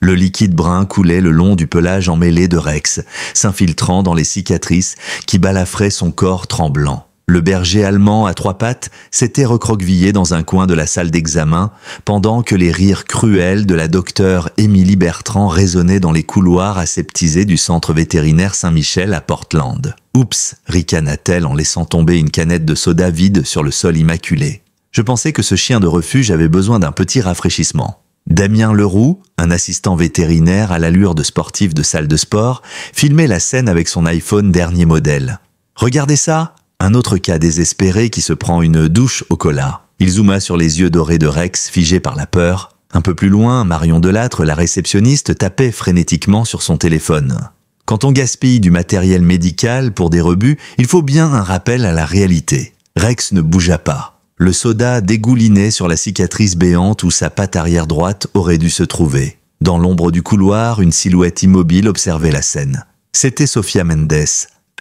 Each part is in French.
Le liquide brun coulait le long du pelage emmêlé de Rex, s'infiltrant dans les cicatrices qui balafraient son corps tremblant. Le berger allemand à 3 pattes s'était recroquevillé dans un coin de la salle d'examen, pendant que les rires cruels de la docteure Émilie Bertrand résonnaient dans les couloirs aseptisés du centre vétérinaire Saint-Michel à Portland. « Oups !» ricana-t-elle en laissant tomber une canette de soda vide sur le sol immaculé. « Je pensais que ce chien de refuge avait besoin d'un petit rafraîchissement. » Damien Leroux, un assistant vétérinaire à l'allure de sportif de salle de sport, filmait la scène avec son iPhone dernier modèle. « Regardez ça !» Un autre cas désespéré qui se prend une douche au cola. Il zooma sur les yeux dorés de Rex, figé par la peur. Un peu plus loin, Marion Delattre, la réceptionniste, tapait frénétiquement sur son téléphone. Quand on gaspille du matériel médical pour des rebuts, il faut bien un rappel à la réalité. Rex ne bougea pas. Le soda dégoulinait sur la cicatrice béante où sa patte arrière droite aurait dû se trouver. Dans l'ombre du couloir, une silhouette immobile observait la scène. C'était Sofia Mendes,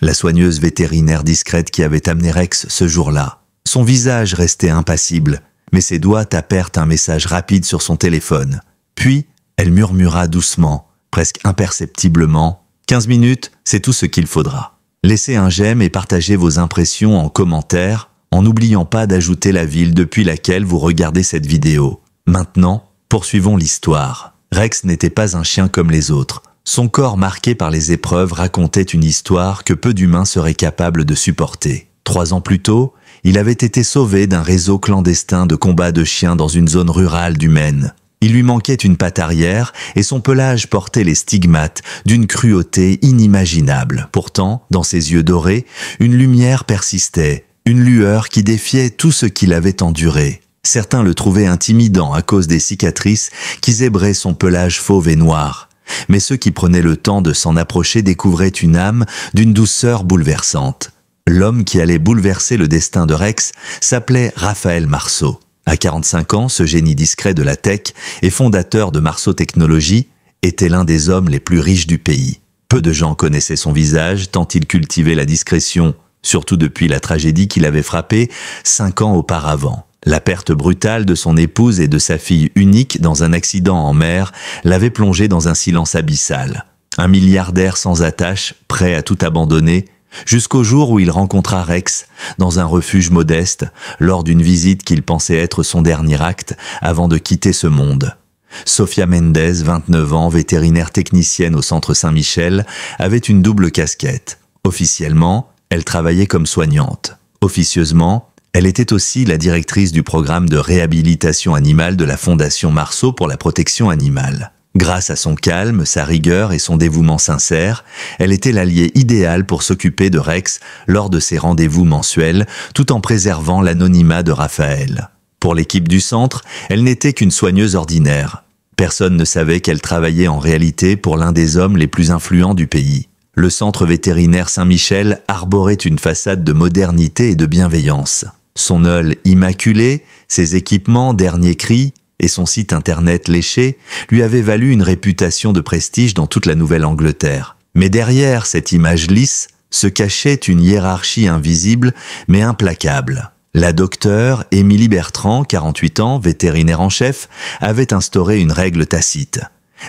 la soigneuse vétérinaire discrète qui avait amené Rex ce jour-là. Son visage restait impassible, mais ses doigts tapèrent un message rapide sur son téléphone. Puis, elle murmura doucement, presque imperceptiblement, « 15 minutes, c'est tout ce qu'il faudra. » Laissez un j'aime et partagez vos impressions en commentaire, en n'oubliant pas d'ajouter la ville depuis laquelle vous regardez cette vidéo. Maintenant, poursuivons l'histoire. Rex n'était pas un chien comme les autres. Son corps marqué par les épreuves racontait une histoire que peu d'humains seraient capables de supporter. 3 ans plus tôt, il avait été sauvé d'un réseau clandestin de combat de chiens dans une zone rurale du Maine. Il lui manquait une patte arrière et son pelage portait les stigmates d'une cruauté inimaginable. Pourtant, dans ses yeux dorés, une lumière persistait, une lueur qui défiait tout ce qu'il avait enduré. Certains le trouvaient intimidant à cause des cicatrices qui zébraient son pelage fauve et noir. Mais ceux qui prenaient le temps de s'en approcher découvraient une âme d'une douceur bouleversante. L'homme qui allait bouleverser le destin de Rex s'appelait Raphaël Marceau. À 45 ans, ce génie discret de la tech et fondateur de Marceau Technologies était l'un des hommes les plus riches du pays. Peu de gens connaissaient son visage tant il cultivait la discrétion, surtout depuis la tragédie qui l'avait frappé 5 ans auparavant. La perte brutale de son épouse et de sa fille unique dans un accident en mer l'avait plongé dans un silence abyssal. Un milliardaire sans attache, prêt à tout abandonner, jusqu'au jour où il rencontra Rex dans un refuge modeste, lors d'une visite qu'il pensait être son dernier acte avant de quitter ce monde. Sofia Mendes, 29 ans, vétérinaire technicienne au centre Saint-Michel, avait une double casquette. Officiellement, elle travaillait comme soignante. Officieusement, elle était aussi la directrice du programme de réhabilitation animale de la Fondation Marceau pour la protection animale. Grâce à son calme, sa rigueur et son dévouement sincère, elle était l'allié idéal pour s'occuper de Rex lors de ses rendez-vous mensuels, tout en préservant l'anonymat de Raphaël. Pour l'équipe du centre, elle n'était qu'une soigneuse ordinaire. Personne ne savait qu'elle travaillait en réalité pour l'un des hommes les plus influents du pays. Le centre vétérinaire Saint-Michel arborait une façade de modernité et de bienveillance. Son hall immaculé, ses équipements dernier cri et son site internet léché lui avaient valu une réputation de prestige dans toute la Nouvelle-Angleterre. Mais derrière cette image lisse se cachait une hiérarchie invisible mais implacable. La docteure Émilie Bertrand, 48 ans, vétérinaire en chef, avait instauré une règle tacite.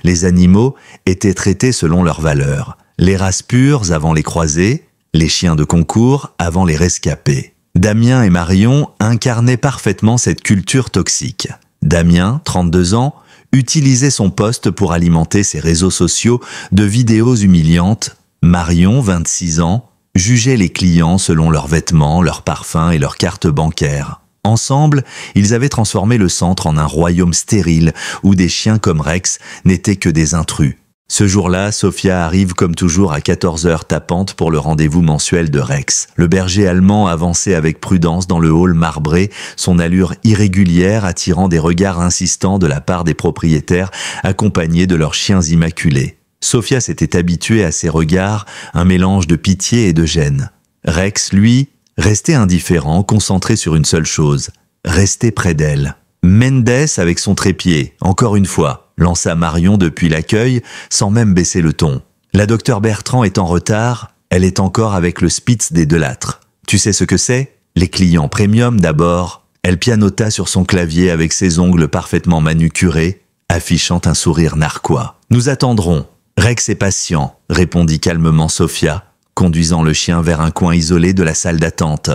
Les animaux étaient traités selon leurs valeurs. Les races pures avant les croisés, les chiens de concours avant les rescapés. Damien et Marion incarnaient parfaitement cette culture toxique. Damien, 32 ans, utilisait son poste pour alimenter ses réseaux sociaux de vidéos humiliantes. Marion, 26 ans, jugeait les clients selon leurs vêtements, leurs parfums et leurs cartes bancaires. Ensemble, ils avaient transformé le centre en un royaume stérile où des chiens comme Rex n'étaient que des intrus. Ce jour-là, Sofia arrive comme toujours à 14h tapante pour le rendez-vous mensuel de Rex. Le berger allemand avançait avec prudence dans le hall marbré, son allure irrégulière attirant des regards insistants de la part des propriétaires accompagnés de leurs chiens immaculés. Sofia s'était habituée à ces regards, un mélange de pitié et de gêne. Rex, lui, restait indifférent, concentré sur une seule chose, rester près d'elle. Mendes, avec son trépied, encore une fois, lança Marion depuis l'accueil, sans même baisser le ton. La docteure Bertrand est en retard, elle est encore avec le Spitz des Delattre. Tu sais ce que c'est? Les clients premium d'abord. Elle pianota sur son clavier avec ses ongles parfaitement manucurés, affichant un sourire narquois. Nous attendrons. Rex est patient, répondit calmement Sophia, conduisant le chien vers un coin isolé de la salle d'attente.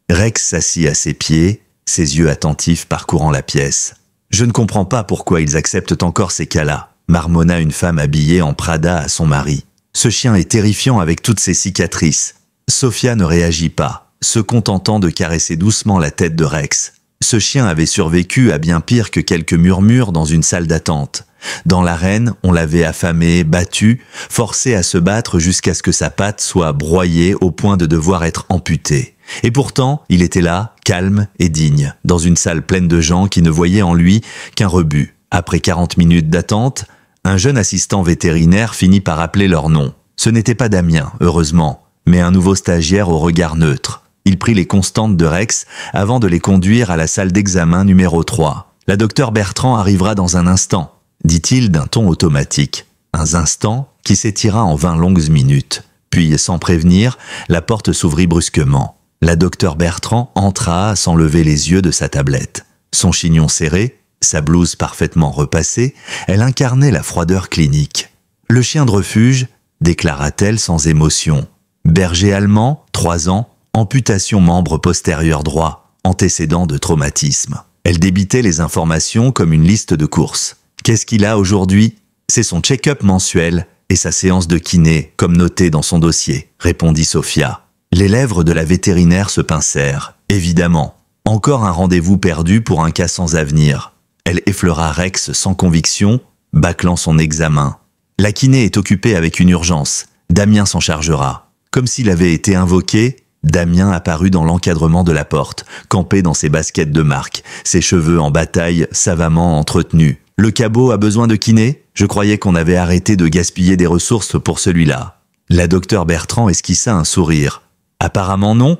Rex s'assit à ses pieds, ses yeux attentifs parcourant la pièce. Je ne comprends pas pourquoi ils acceptent encore ces cas-là, marmonna une femme habillée en Prada à son mari. Ce chien est terrifiant avec toutes ses cicatrices. Sophia ne réagit pas, se contentant de caresser doucement la tête de Rex. Ce chien avait survécu à bien pire que quelques murmures dans une salle d'attente. Dans l'arène, on l'avait affamé, battu, forcé à se battre jusqu'à ce que sa patte soit broyée au point de devoir être amputée. Et pourtant, il était là, calme et digne, dans une salle pleine de gens qui ne voyaient en lui qu'un rebut. Après 40 minutes d'attente, un jeune assistant vétérinaire finit par appeler leur nom. Ce n'était pas Damien, heureusement, mais un nouveau stagiaire au regard neutre. Il prit les constantes de Rex avant de les conduire à la salle d'examen numéro 3. « La docteure Bertrand arrivera dans un instant », dit-il d'un ton automatique. Un instant qui s'étira en 20 longues minutes. Puis, sans prévenir, la porte s'ouvrit brusquement. La docteure Bertrand entra sans lever les yeux de sa tablette. Son chignon serré, sa blouse parfaitement repassée, elle incarnait la froideur clinique. « Le chien de refuge », déclara-t-elle sans émotion. « Berger allemand, 3 ans, amputation membre postérieur droit, antécédent de traumatisme. » Elle débitait les informations comme une liste de courses. « Qu'est-ce qu'il a aujourd'hui ? C'est son check-up mensuel et sa séance de kiné, comme noté dans son dossier, » répondit Sophia. Les lèvres de la vétérinaire se pincèrent. Évidemment, encore un rendez-vous perdu pour un cas sans avenir. Elle effleura Rex sans conviction, bâclant son examen. La kiné est occupée avec une urgence. Damien s'en chargera. Comme s'il avait été invoqué, Damien apparut dans l'encadrement de la porte, campé dans ses baskets de marque, ses cheveux en bataille savamment entretenus. Le cabot a besoin de kiné ? Je croyais qu'on avait arrêté de gaspiller des ressources pour celui-là. La docteure Bertrand esquissa un sourire. Apparemment non.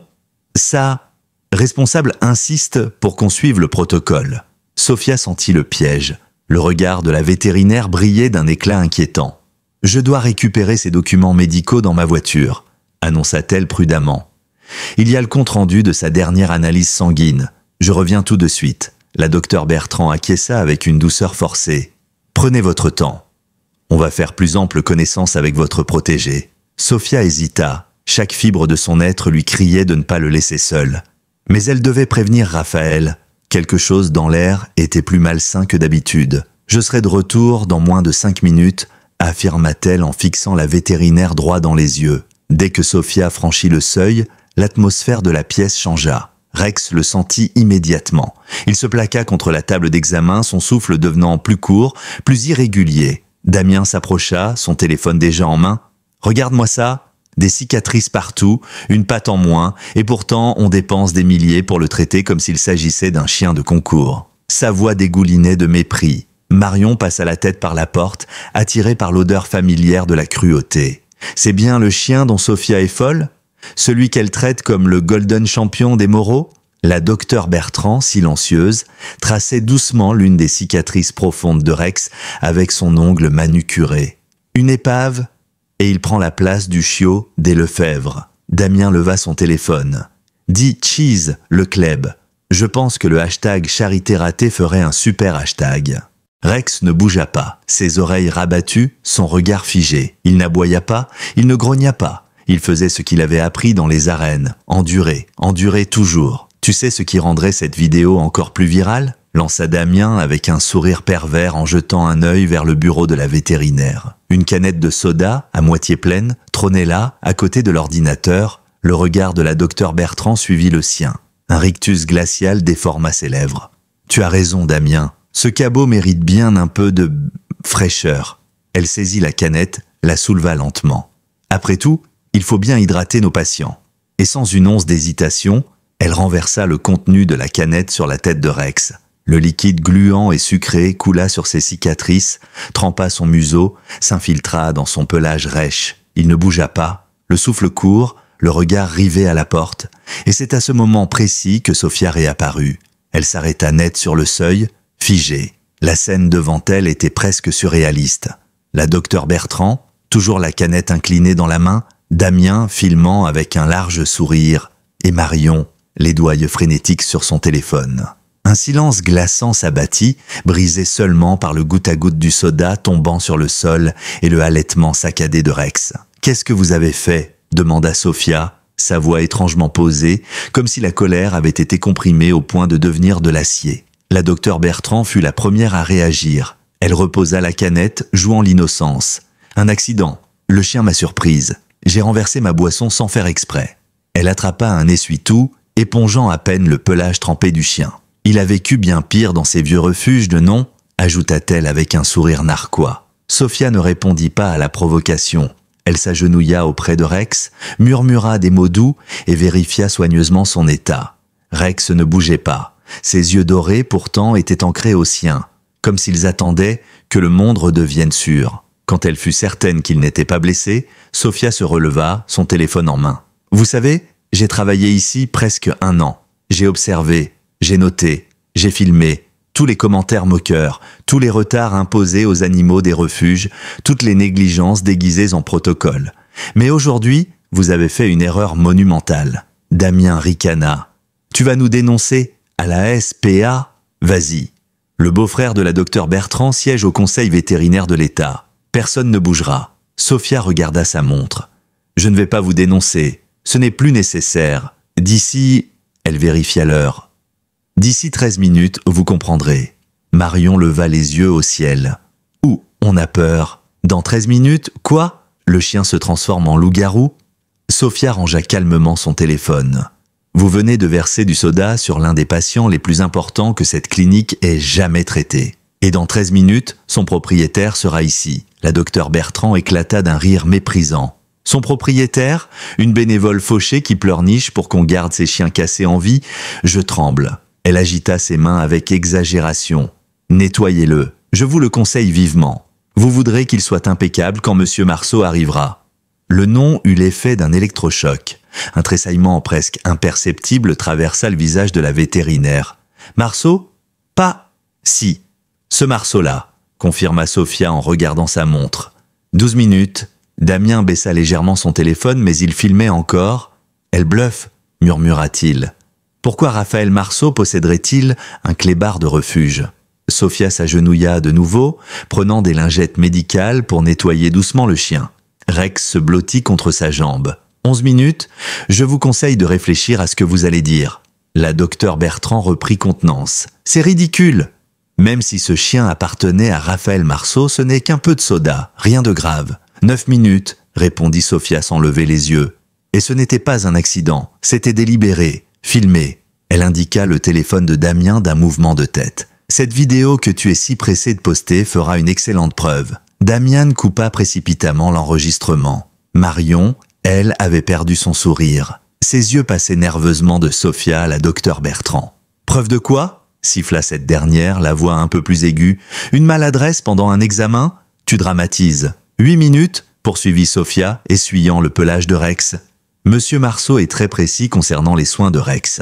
Ça, responsable insiste pour qu'on suive le protocole. Sophia sentit le piège. Le regard de la vétérinaire brillait d'un éclat inquiétant. « Je dois récupérer ces documents médicaux dans ma voiture », annonça-t-elle prudemment. « Il y a le compte-rendu de sa dernière analyse sanguine. Je reviens tout de suite. » La docteure Bertrand acquiesça avec une douceur forcée. « Prenez votre temps. On va faire plus ample connaissance avec votre protégé. » Sophia hésita. Chaque fibre de son être lui criait de ne pas le laisser seul. Mais elle devait prévenir Raphaël. Quelque chose dans l'air était plus malsain que d'habitude. « Je serai de retour dans moins de 5 minutes », affirma-t-elle en fixant la vétérinaire droit dans les yeux. Dès que Sophia franchit le seuil, l'atmosphère de la pièce changea. Rex le sentit immédiatement. Il se plaqua contre la table d'examen, son souffle devenant plus court, plus irrégulier. Damien s'approcha, son téléphone déjà en main. « Regarde-moi ça !» Des cicatrices partout, une patte en moins, et pourtant on dépense des milliers pour le traiter comme s'il s'agissait d'un chien de concours. Sa voix dégoulinait de mépris. Marion passa la tête par la porte, attirée par l'odeur familière de la cruauté. C'est bien le chien dont Sophia est folle ? Celui qu'elle traite comme le golden champion des moraux ? La docteure Bertrand, silencieuse, traçait doucement l'une des cicatrices profondes de Rex avec son ongle manucuré. Une épave ? Et il prend la place du chiot des Lefebvre. Damien leva son téléphone. « Dis cheese, le club. Je pense que le hashtag charité ratée ferait un super hashtag. » Rex ne bougea pas, ses oreilles rabattues, son regard figé. Il n'aboya pas, il ne grogna pas. Il faisait ce qu'il avait appris dans les arènes. Endurer, endurer toujours. « Tu sais ce qui rendrait cette vidéo encore plus virale ?» lança Damien avec un sourire pervers en jetant un œil vers le bureau de la vétérinaire. Une canette de soda, à moitié pleine, trônait là, à côté de l'ordinateur. Le regard de la docteure Bertrand suivit le sien. Un rictus glacial déforma ses lèvres. « Tu as raison, Damien. Ce cabot mérite bien un peu de fraîcheur. » Elle saisit la canette, la souleva lentement. « Après tout, il faut bien hydrater nos patients. » Et sans une once d'hésitation, elle renversa le contenu de la canette sur la tête de Rex. Le liquide gluant et sucré coula sur ses cicatrices, trempa son museau, s'infiltra dans son pelage rêche. Il ne bougea pas, le souffle court, le regard rivé à la porte. Et c'est à ce moment précis que Sophia réapparut. Elle s'arrêta net sur le seuil, figée. La scène devant elle était presque surréaliste. La docteure Bertrand, toujours la canette inclinée dans la main, Damien filmant avec un large sourire, et Marion, les doigts frénétiques sur son téléphone. Un silence glaçant s'abattit, brisé seulement par le goutte-à-goutte du soda tombant sur le sol et le halètement saccadé de Rex. « Qu'est-ce que vous avez fait ?» demanda Sophia, sa voix étrangement posée, comme si la colère avait été comprimée au point de devenir de l'acier. La docteure Bertrand fut la première à réagir. Elle reposa la canette, jouant l'innocence. « Un accident. Le chien m'a surprise. J'ai renversé ma boisson sans faire exprès. » Elle attrapa un essuie-tout, épongeant à peine le pelage trempé du chien. « Il a vécu bien pire dans ces vieux refuges de non ?» ajouta-t-elle avec un sourire narquois. Sophia ne répondit pas à la provocation. Elle s'agenouilla auprès de Rex, murmura des mots doux et vérifia soigneusement son état. Rex ne bougeait pas. Ses yeux dorés, pourtant, étaient ancrés aux siens, comme s'ils attendaient que le monde redevienne sûr. Quand elle fut certaine qu'il n'était pas blessé, Sophia se releva, son téléphone en main. « Vous savez, j'ai travaillé ici presque 1 an. J'ai observé, j'ai noté, j'ai filmé, tous les commentaires moqueurs, tous les retards imposés aux animaux des refuges, toutes les négligences déguisées en protocole. Mais aujourd'hui, vous avez fait une erreur monumentale. » Damien ricana. « Tu vas nous dénoncer à la SPA ? Vas-y. » Le beau-frère de la docteure Bertrand siège au conseil vétérinaire de l'État. Personne ne bougera. Sophia regarda sa montre. « Je ne vais pas vous dénoncer. Ce n'est plus nécessaire. D'ici... » Elle vérifia l'heure. « D'ici 13 minutes, vous comprendrez. » Marion leva les yeux au ciel. « Ouh, on a peur. Dans 13 minutes, quoi ? Le chien se transforme en loup-garou ?» Sophia rangea calmement son téléphone. « Vous venez de verser du soda sur l'un des patients les plus importants que cette clinique ait jamais traité. Et dans 13 minutes, son propriétaire sera ici. » La docteure Bertrand éclata d'un rire méprisant. « Son propriétaire, une bénévole fauchée qui pleurniche pour qu'on garde ses chiens cassés en vie, je tremble. » Elle agita ses mains avec exagération. « Nettoyez-le, je vous le conseille vivement. Vous voudrez qu'il soit impeccable quand Monsieur Marceau arrivera. » Le nom eut l'effet d'un électrochoc. Un tressaillement presque imperceptible traversa le visage de la vétérinaire. « Marceau ? Pas... Si. Ce Marceau-là, » confirma Sophia en regardant sa montre. 12 minutes. Damien baissa légèrement son téléphone, mais il filmait encore. « Elle bluffe, » murmura-t-il. Pourquoi Raphaël Marceau posséderait-il un clébard de refuge ? Sophia s'agenouilla de nouveau, prenant des lingettes médicales pour nettoyer doucement le chien. Rex se blottit contre sa jambe. 11 minutes, je vous conseille de réfléchir à ce que vous allez dire. La docteure Bertrand reprit contenance. C'est ridicule. Même si ce chien appartenait à Raphaël Marceau, ce n'est qu'un peu de soda, rien de grave. 9 minutes, répondit Sophia sans lever les yeux. Et ce n'était pas un accident, c'était délibéré, filmé. Elle indiqua le téléphone de Damien d'un mouvement de tête. Cette vidéo que tu es si pressé de poster fera une excellente preuve. Damien coupa précipitamment l'enregistrement. Marion, elle, avait perdu son sourire. Ses yeux passaient nerveusement de Sophia à la docteure Bertrand. « Preuve de quoi ?» siffla cette dernière, la voix un peu plus aiguë. « Une maladresse pendant un examen ? Tu dramatises. 8 minutes ?» poursuivit Sophia, essuyant le pelage de Rex. « Monsieur Marceau est très précis concernant les soins de Rex.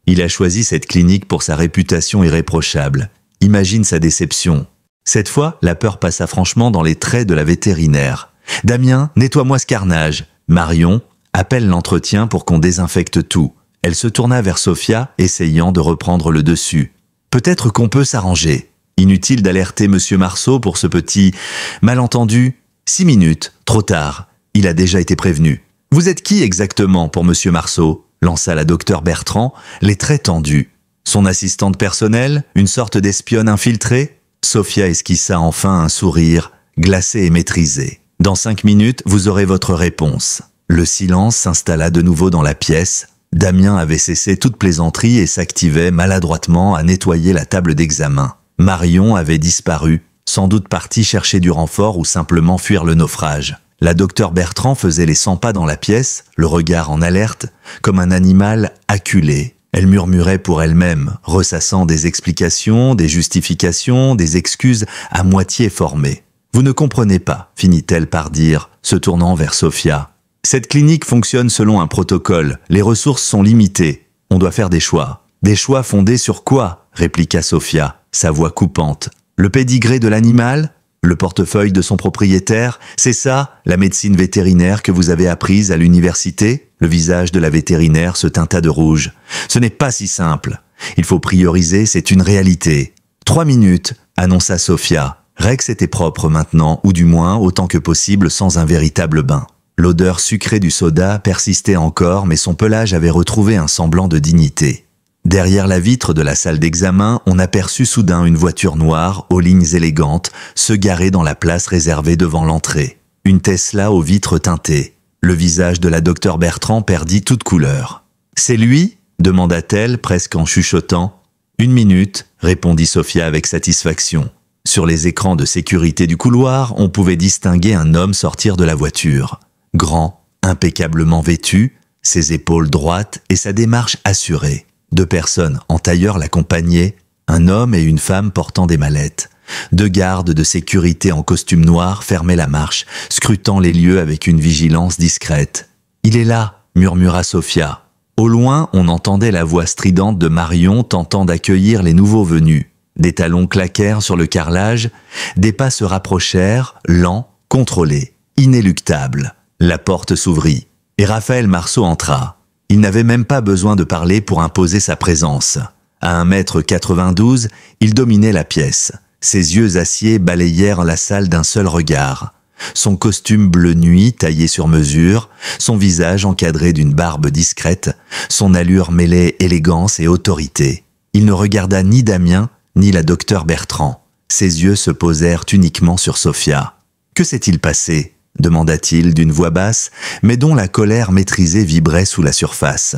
Il a choisi cette clinique pour sa réputation irréprochable. Imagine sa déception. » Cette fois, la peur passa franchement dans les traits de la vétérinaire. « Damien, nettoie-moi ce carnage. Marion, appelle l'entretien pour qu'on désinfecte tout. » Elle se tourna vers Sophia, essayant de reprendre le dessus. « Peut-être qu'on peut s'arranger. Inutile d'alerter Monsieur Marceau pour ce petit malentendu. 6 minutes, trop tard. Il a déjà été prévenu. Vous êtes qui exactement pour Monsieur Marceau ?» lança la docteure Bertrand, les traits tendus. Son assistante personnelle, une sorte d'espionne infiltrée ? Sophia esquissa enfin un sourire, glacé et maîtrisé. « Dans 5 minutes, vous aurez votre réponse. » Le silence s'installa de nouveau dans la pièce. Damien avait cessé toute plaisanterie et s'activait maladroitement à nettoyer la table d'examen. Marion avait disparu, sans doute partie chercher du renfort ou simplement fuir le naufrage. La docteure Bertrand faisait les 100 pas dans la pièce, le regard en alerte, comme un animal acculé. Elle murmurait pour elle-même, ressassant des explications, des justifications, des excuses à moitié formées. « Vous ne comprenez pas », finit-elle par dire, se tournant vers Sophia. « Cette clinique fonctionne selon un protocole, les ressources sont limitées. On doit faire des choix. »« Des choix fondés sur quoi ?» répliqua Sophia, sa voix coupante. « Le pédigré de l'animal ? Le portefeuille de son propriétaire ? C'est ça, la médecine vétérinaire que vous avez apprise à l'université ?» Le visage de la vétérinaire se teinta de rouge. « Ce n'est pas si simple. Il faut prioriser, c'est une réalité. 3 minutes, annonça Sophia. Rex était propre maintenant, ou du moins autant que possible sans un véritable bain. L'odeur sucrée du soda persistait encore, mais son pelage avait retrouvé un semblant de dignité. Derrière la vitre de la salle d'examen, on aperçut soudain une voiture noire, aux lignes élégantes, se garer dans la place réservée devant l'entrée. Une Tesla aux vitres teintées. Le visage de la docteure Bertrand perdit toute couleur. « C'est lui ?» demanda-t-elle, presque en chuchotant. « 1 minute », répondit Sophia avec satisfaction. Sur les écrans de sécurité du couloir, on pouvait distinguer un homme sortir de la voiture. Grand, impeccablement vêtu, ses épaules droites et sa démarche assurée. 2 personnes en tailleur l'accompagnaient, un homme et une femme portant des mallettes. 2 gardes de sécurité en costume noir fermaient la marche, scrutant les lieux avec une vigilance discrète. « Il est là !» murmura Sophia. Au loin, on entendait la voix stridente de Marion tentant d'accueillir les nouveaux venus. Des talons claquèrent sur le carrelage, des pas se rapprochèrent, lents, contrôlés, inéluctables. La porte s'ouvrit, et Raphaël Marceau entra. Il n'avait même pas besoin de parler pour imposer sa présence. À 1,92 m, il dominait la pièce. Ses yeux aciers balayèrent la salle d'un seul regard. Son costume bleu nuit taillé sur mesure, son visage encadré d'une barbe discrète, son allure mêlait élégance et autorité. Il ne regarda ni Damien, ni la docteure Bertrand. Ses yeux se posèrent uniquement sur Sophia. « Que s'est-il passé ?» demanda-t-il d'une voix basse, mais dont la colère maîtrisée vibrait sous la surface.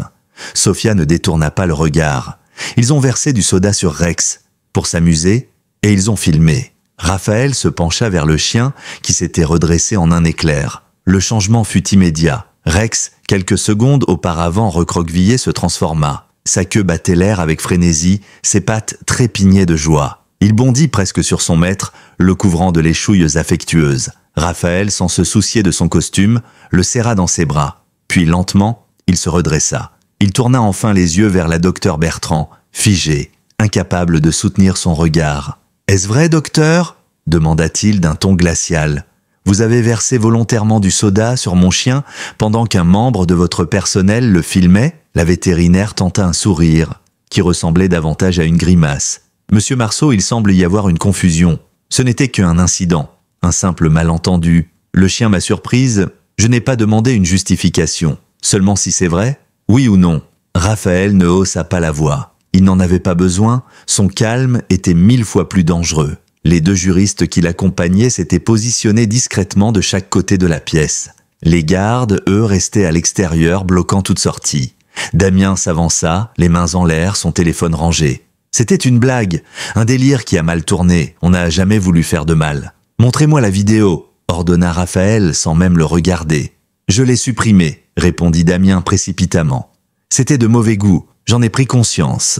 Sophia ne détourna pas le regard. Ils ont versé du soda sur Rex, pour s'amuser, et ils ont filmé. Raphaël se pencha vers le chien, qui s'était redressé en un éclair. Le changement fut immédiat. Rex, quelques secondes auparavant recroquevillé, se transforma. Sa queue battait l'air avec frénésie, ses pattes trépignaient de joie. Il bondit presque sur son maître, le couvrant de l'échouille affectueuse. Raphaël, sans se soucier de son costume, le serra dans ses bras. Puis lentement, il se redressa. Il tourna enfin les yeux vers la docteure Bertrand, figé, incapable de soutenir son regard. « Est-ce vrai, docteur ?» demanda-t-il d'un ton glacial. « Vous avez versé volontairement du soda sur mon chien pendant qu'un membre de votre personnel le filmait ?» La vétérinaire tenta un sourire, qui ressemblait davantage à une grimace. « Monsieur Marceau, il semble y avoir une confusion. Ce n'était qu'un incident, un simple malentendu. Le chien m'a surprise, je n'ai pas demandé une justification. Seulement si c'est vrai, oui ou non ?» Raphaël ne haussa pas la voix. Il n'en avait pas besoin, son calme était 1000 fois plus dangereux. Les 2 juristes qui l'accompagnaient s'étaient positionnés discrètement de chaque côté de la pièce. Les gardes, eux, restaient à l'extérieur, bloquant toute sortie. Damien s'avança, les mains en l'air, son téléphone rangé. C'était une blague, un délire qui a mal tourné, on n'a jamais voulu faire de mal. « Montrez-moi la vidéo », ordonna Raphaël sans même le regarder. « Je l'ai supprimée », répondit Damien précipitamment. « C'était de mauvais goût, j'en ai pris conscience. »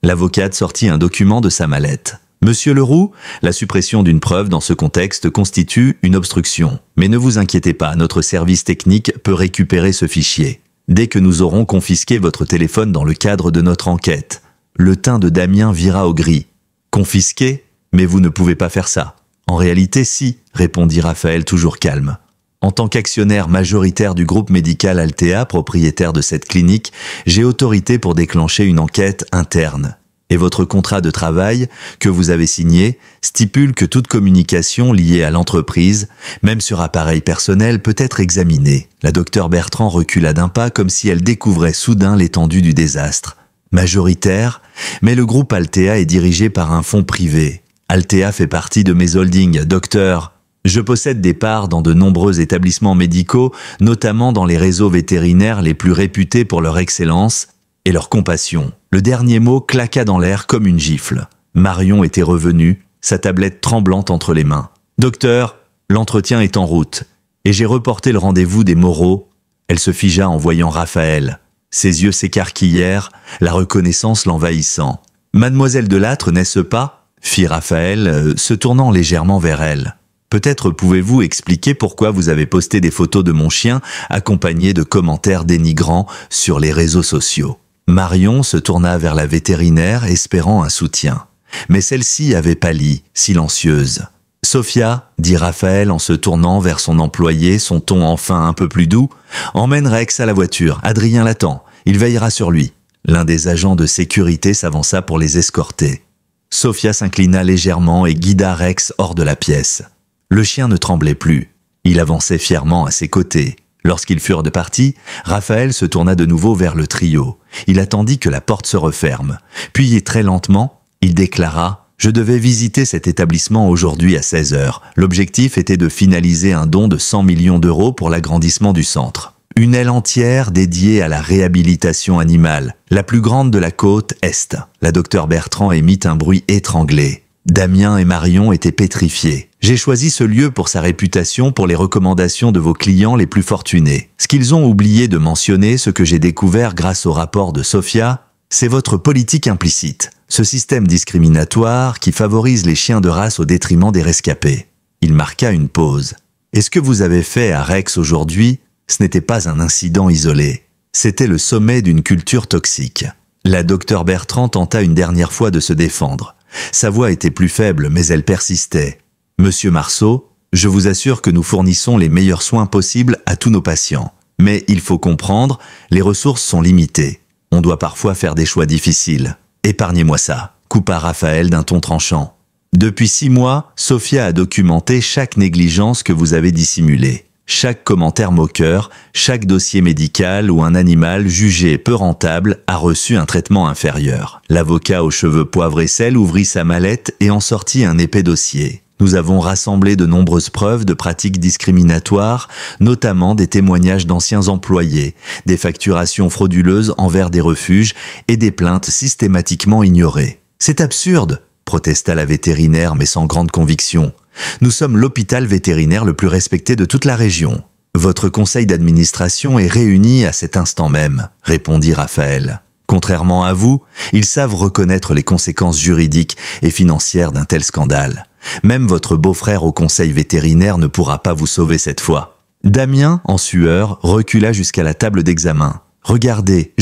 L'avocate sortit un document de sa mallette. « Monsieur Leroux, la suppression d'une preuve dans ce contexte constitue une obstruction. Mais ne vous inquiétez pas, notre service technique peut récupérer ce fichier. Dès que nous aurons confisqué votre téléphone dans le cadre de notre enquête. » Le teint de Damien vira au gris. « Confisqué ? Mais vous ne pouvez pas faire ça. » « En réalité, si, » répondit Raphaël toujours calme. « En tant qu'actionnaire majoritaire du groupe médical Altea, propriétaire de cette clinique, j'ai autorité pour déclencher une enquête interne. Et votre contrat de travail, que vous avez signé, stipule que toute communication liée à l'entreprise, même sur appareil personnel, peut être examinée. » La docteure Bertrand recula d'un pas comme si elle découvrait soudain l'étendue du désastre. Majoritaire, mais le groupe Altea est dirigé par un fonds privé. Altea fait partie de mes holdings, docteur. Je possède des parts dans de nombreux établissements médicaux, notamment dans les réseaux vétérinaires les plus réputés pour leur excellence et leur compassion. Le dernier mot claqua dans l'air comme une gifle. Marion était revenue, sa tablette tremblante entre les mains. « Docteur, l'entretien est en route, et j'ai reporté le rendez-vous des Moreau. » Elle se figea en voyant Raphaël. Ses yeux s'écarquillèrent, la reconnaissance l'envahissant. « Mademoiselle Delattre, n'est-ce pas ?» fit Raphaël, se tournant légèrement vers elle. « Peut-être pouvez-vous expliquer pourquoi vous avez posté des photos de mon chien accompagnées de commentaires dénigrants sur les réseaux sociaux. » Marion se tourna vers la vétérinaire espérant un soutien. Mais celle-ci avait pâli, silencieuse. « Sophia, dit Raphaël en se tournant vers son employé, son ton enfin un peu plus doux, emmène Rex à la voiture, Adrien l'attend, il veillera sur lui. » L'un des agents de sécurité s'avança pour les escorter. Sophia s'inclina légèrement et guida Rex hors de la pièce. Le chien ne tremblait plus. Il avançait fièrement à ses côtés. Lorsqu'ils furent de partis, Raphaël se tourna de nouveau vers le trio. Il attendit que la porte se referme. Puis, très lentement, il déclara « Je devais visiter cet établissement aujourd'hui à 16 h. L'objectif était de finaliser un don de 100 millions d'euros pour l'agrandissement du centre. Une aile entière dédiée à la réhabilitation animale, la plus grande de la côte Est. » La docteure Bertrand émit un bruit étranglé. Damien et Marion étaient pétrifiés. J'ai choisi ce lieu pour sa réputation, pour les recommandations de vos clients les plus fortunés. Ce qu'ils ont oublié de mentionner, ce que j'ai découvert grâce au rapport de Sophia, c'est votre politique implicite. Ce système discriminatoire qui favorise les chiens de race au détriment des rescapés. Il marqua une pause. Et ce que vous avez fait à Rex aujourd'hui, ce n'était pas un incident isolé. C'était le sommet d'une culture toxique. La docteure Bertrand tenta une dernière fois de se défendre. Sa voix était plus faible, mais elle persistait. « Monsieur Marceau, je vous assure que nous fournissons les meilleurs soins possibles à tous nos patients. Mais il faut comprendre, les ressources sont limitées. On doit parfois faire des choix difficiles. Épargnez-moi ça », coupa Raphaël d'un ton tranchant. « Depuis 6 mois, Sophia a documenté chaque négligence que vous avez dissimulée. Chaque commentaire moqueur, chaque dossier médical où un animal jugé peu rentable a reçu un traitement inférieur. » L'avocat aux cheveux poivre et sel ouvrit sa mallette et en sortit un épais dossier. Nous avons rassemblé de nombreuses preuves de pratiques discriminatoires, notamment des témoignages d'anciens employés, des facturations frauduleuses envers des refuges et des plaintes systématiquement ignorées. « C'est absurde !» protesta la vétérinaire, mais sans grande conviction. « Nous sommes l'hôpital vétérinaire le plus respecté de toute la région. Votre conseil d'administration est réuni à cet instant même, » répondit Raphaël. « Contrairement à vous, ils savent reconnaître les conséquences juridiques et financières d'un tel scandale. Même votre beau-frère au conseil vétérinaire ne pourra pas vous sauver cette fois. » Damien, en sueur, recula jusqu'à la table d'examen. « Regardez,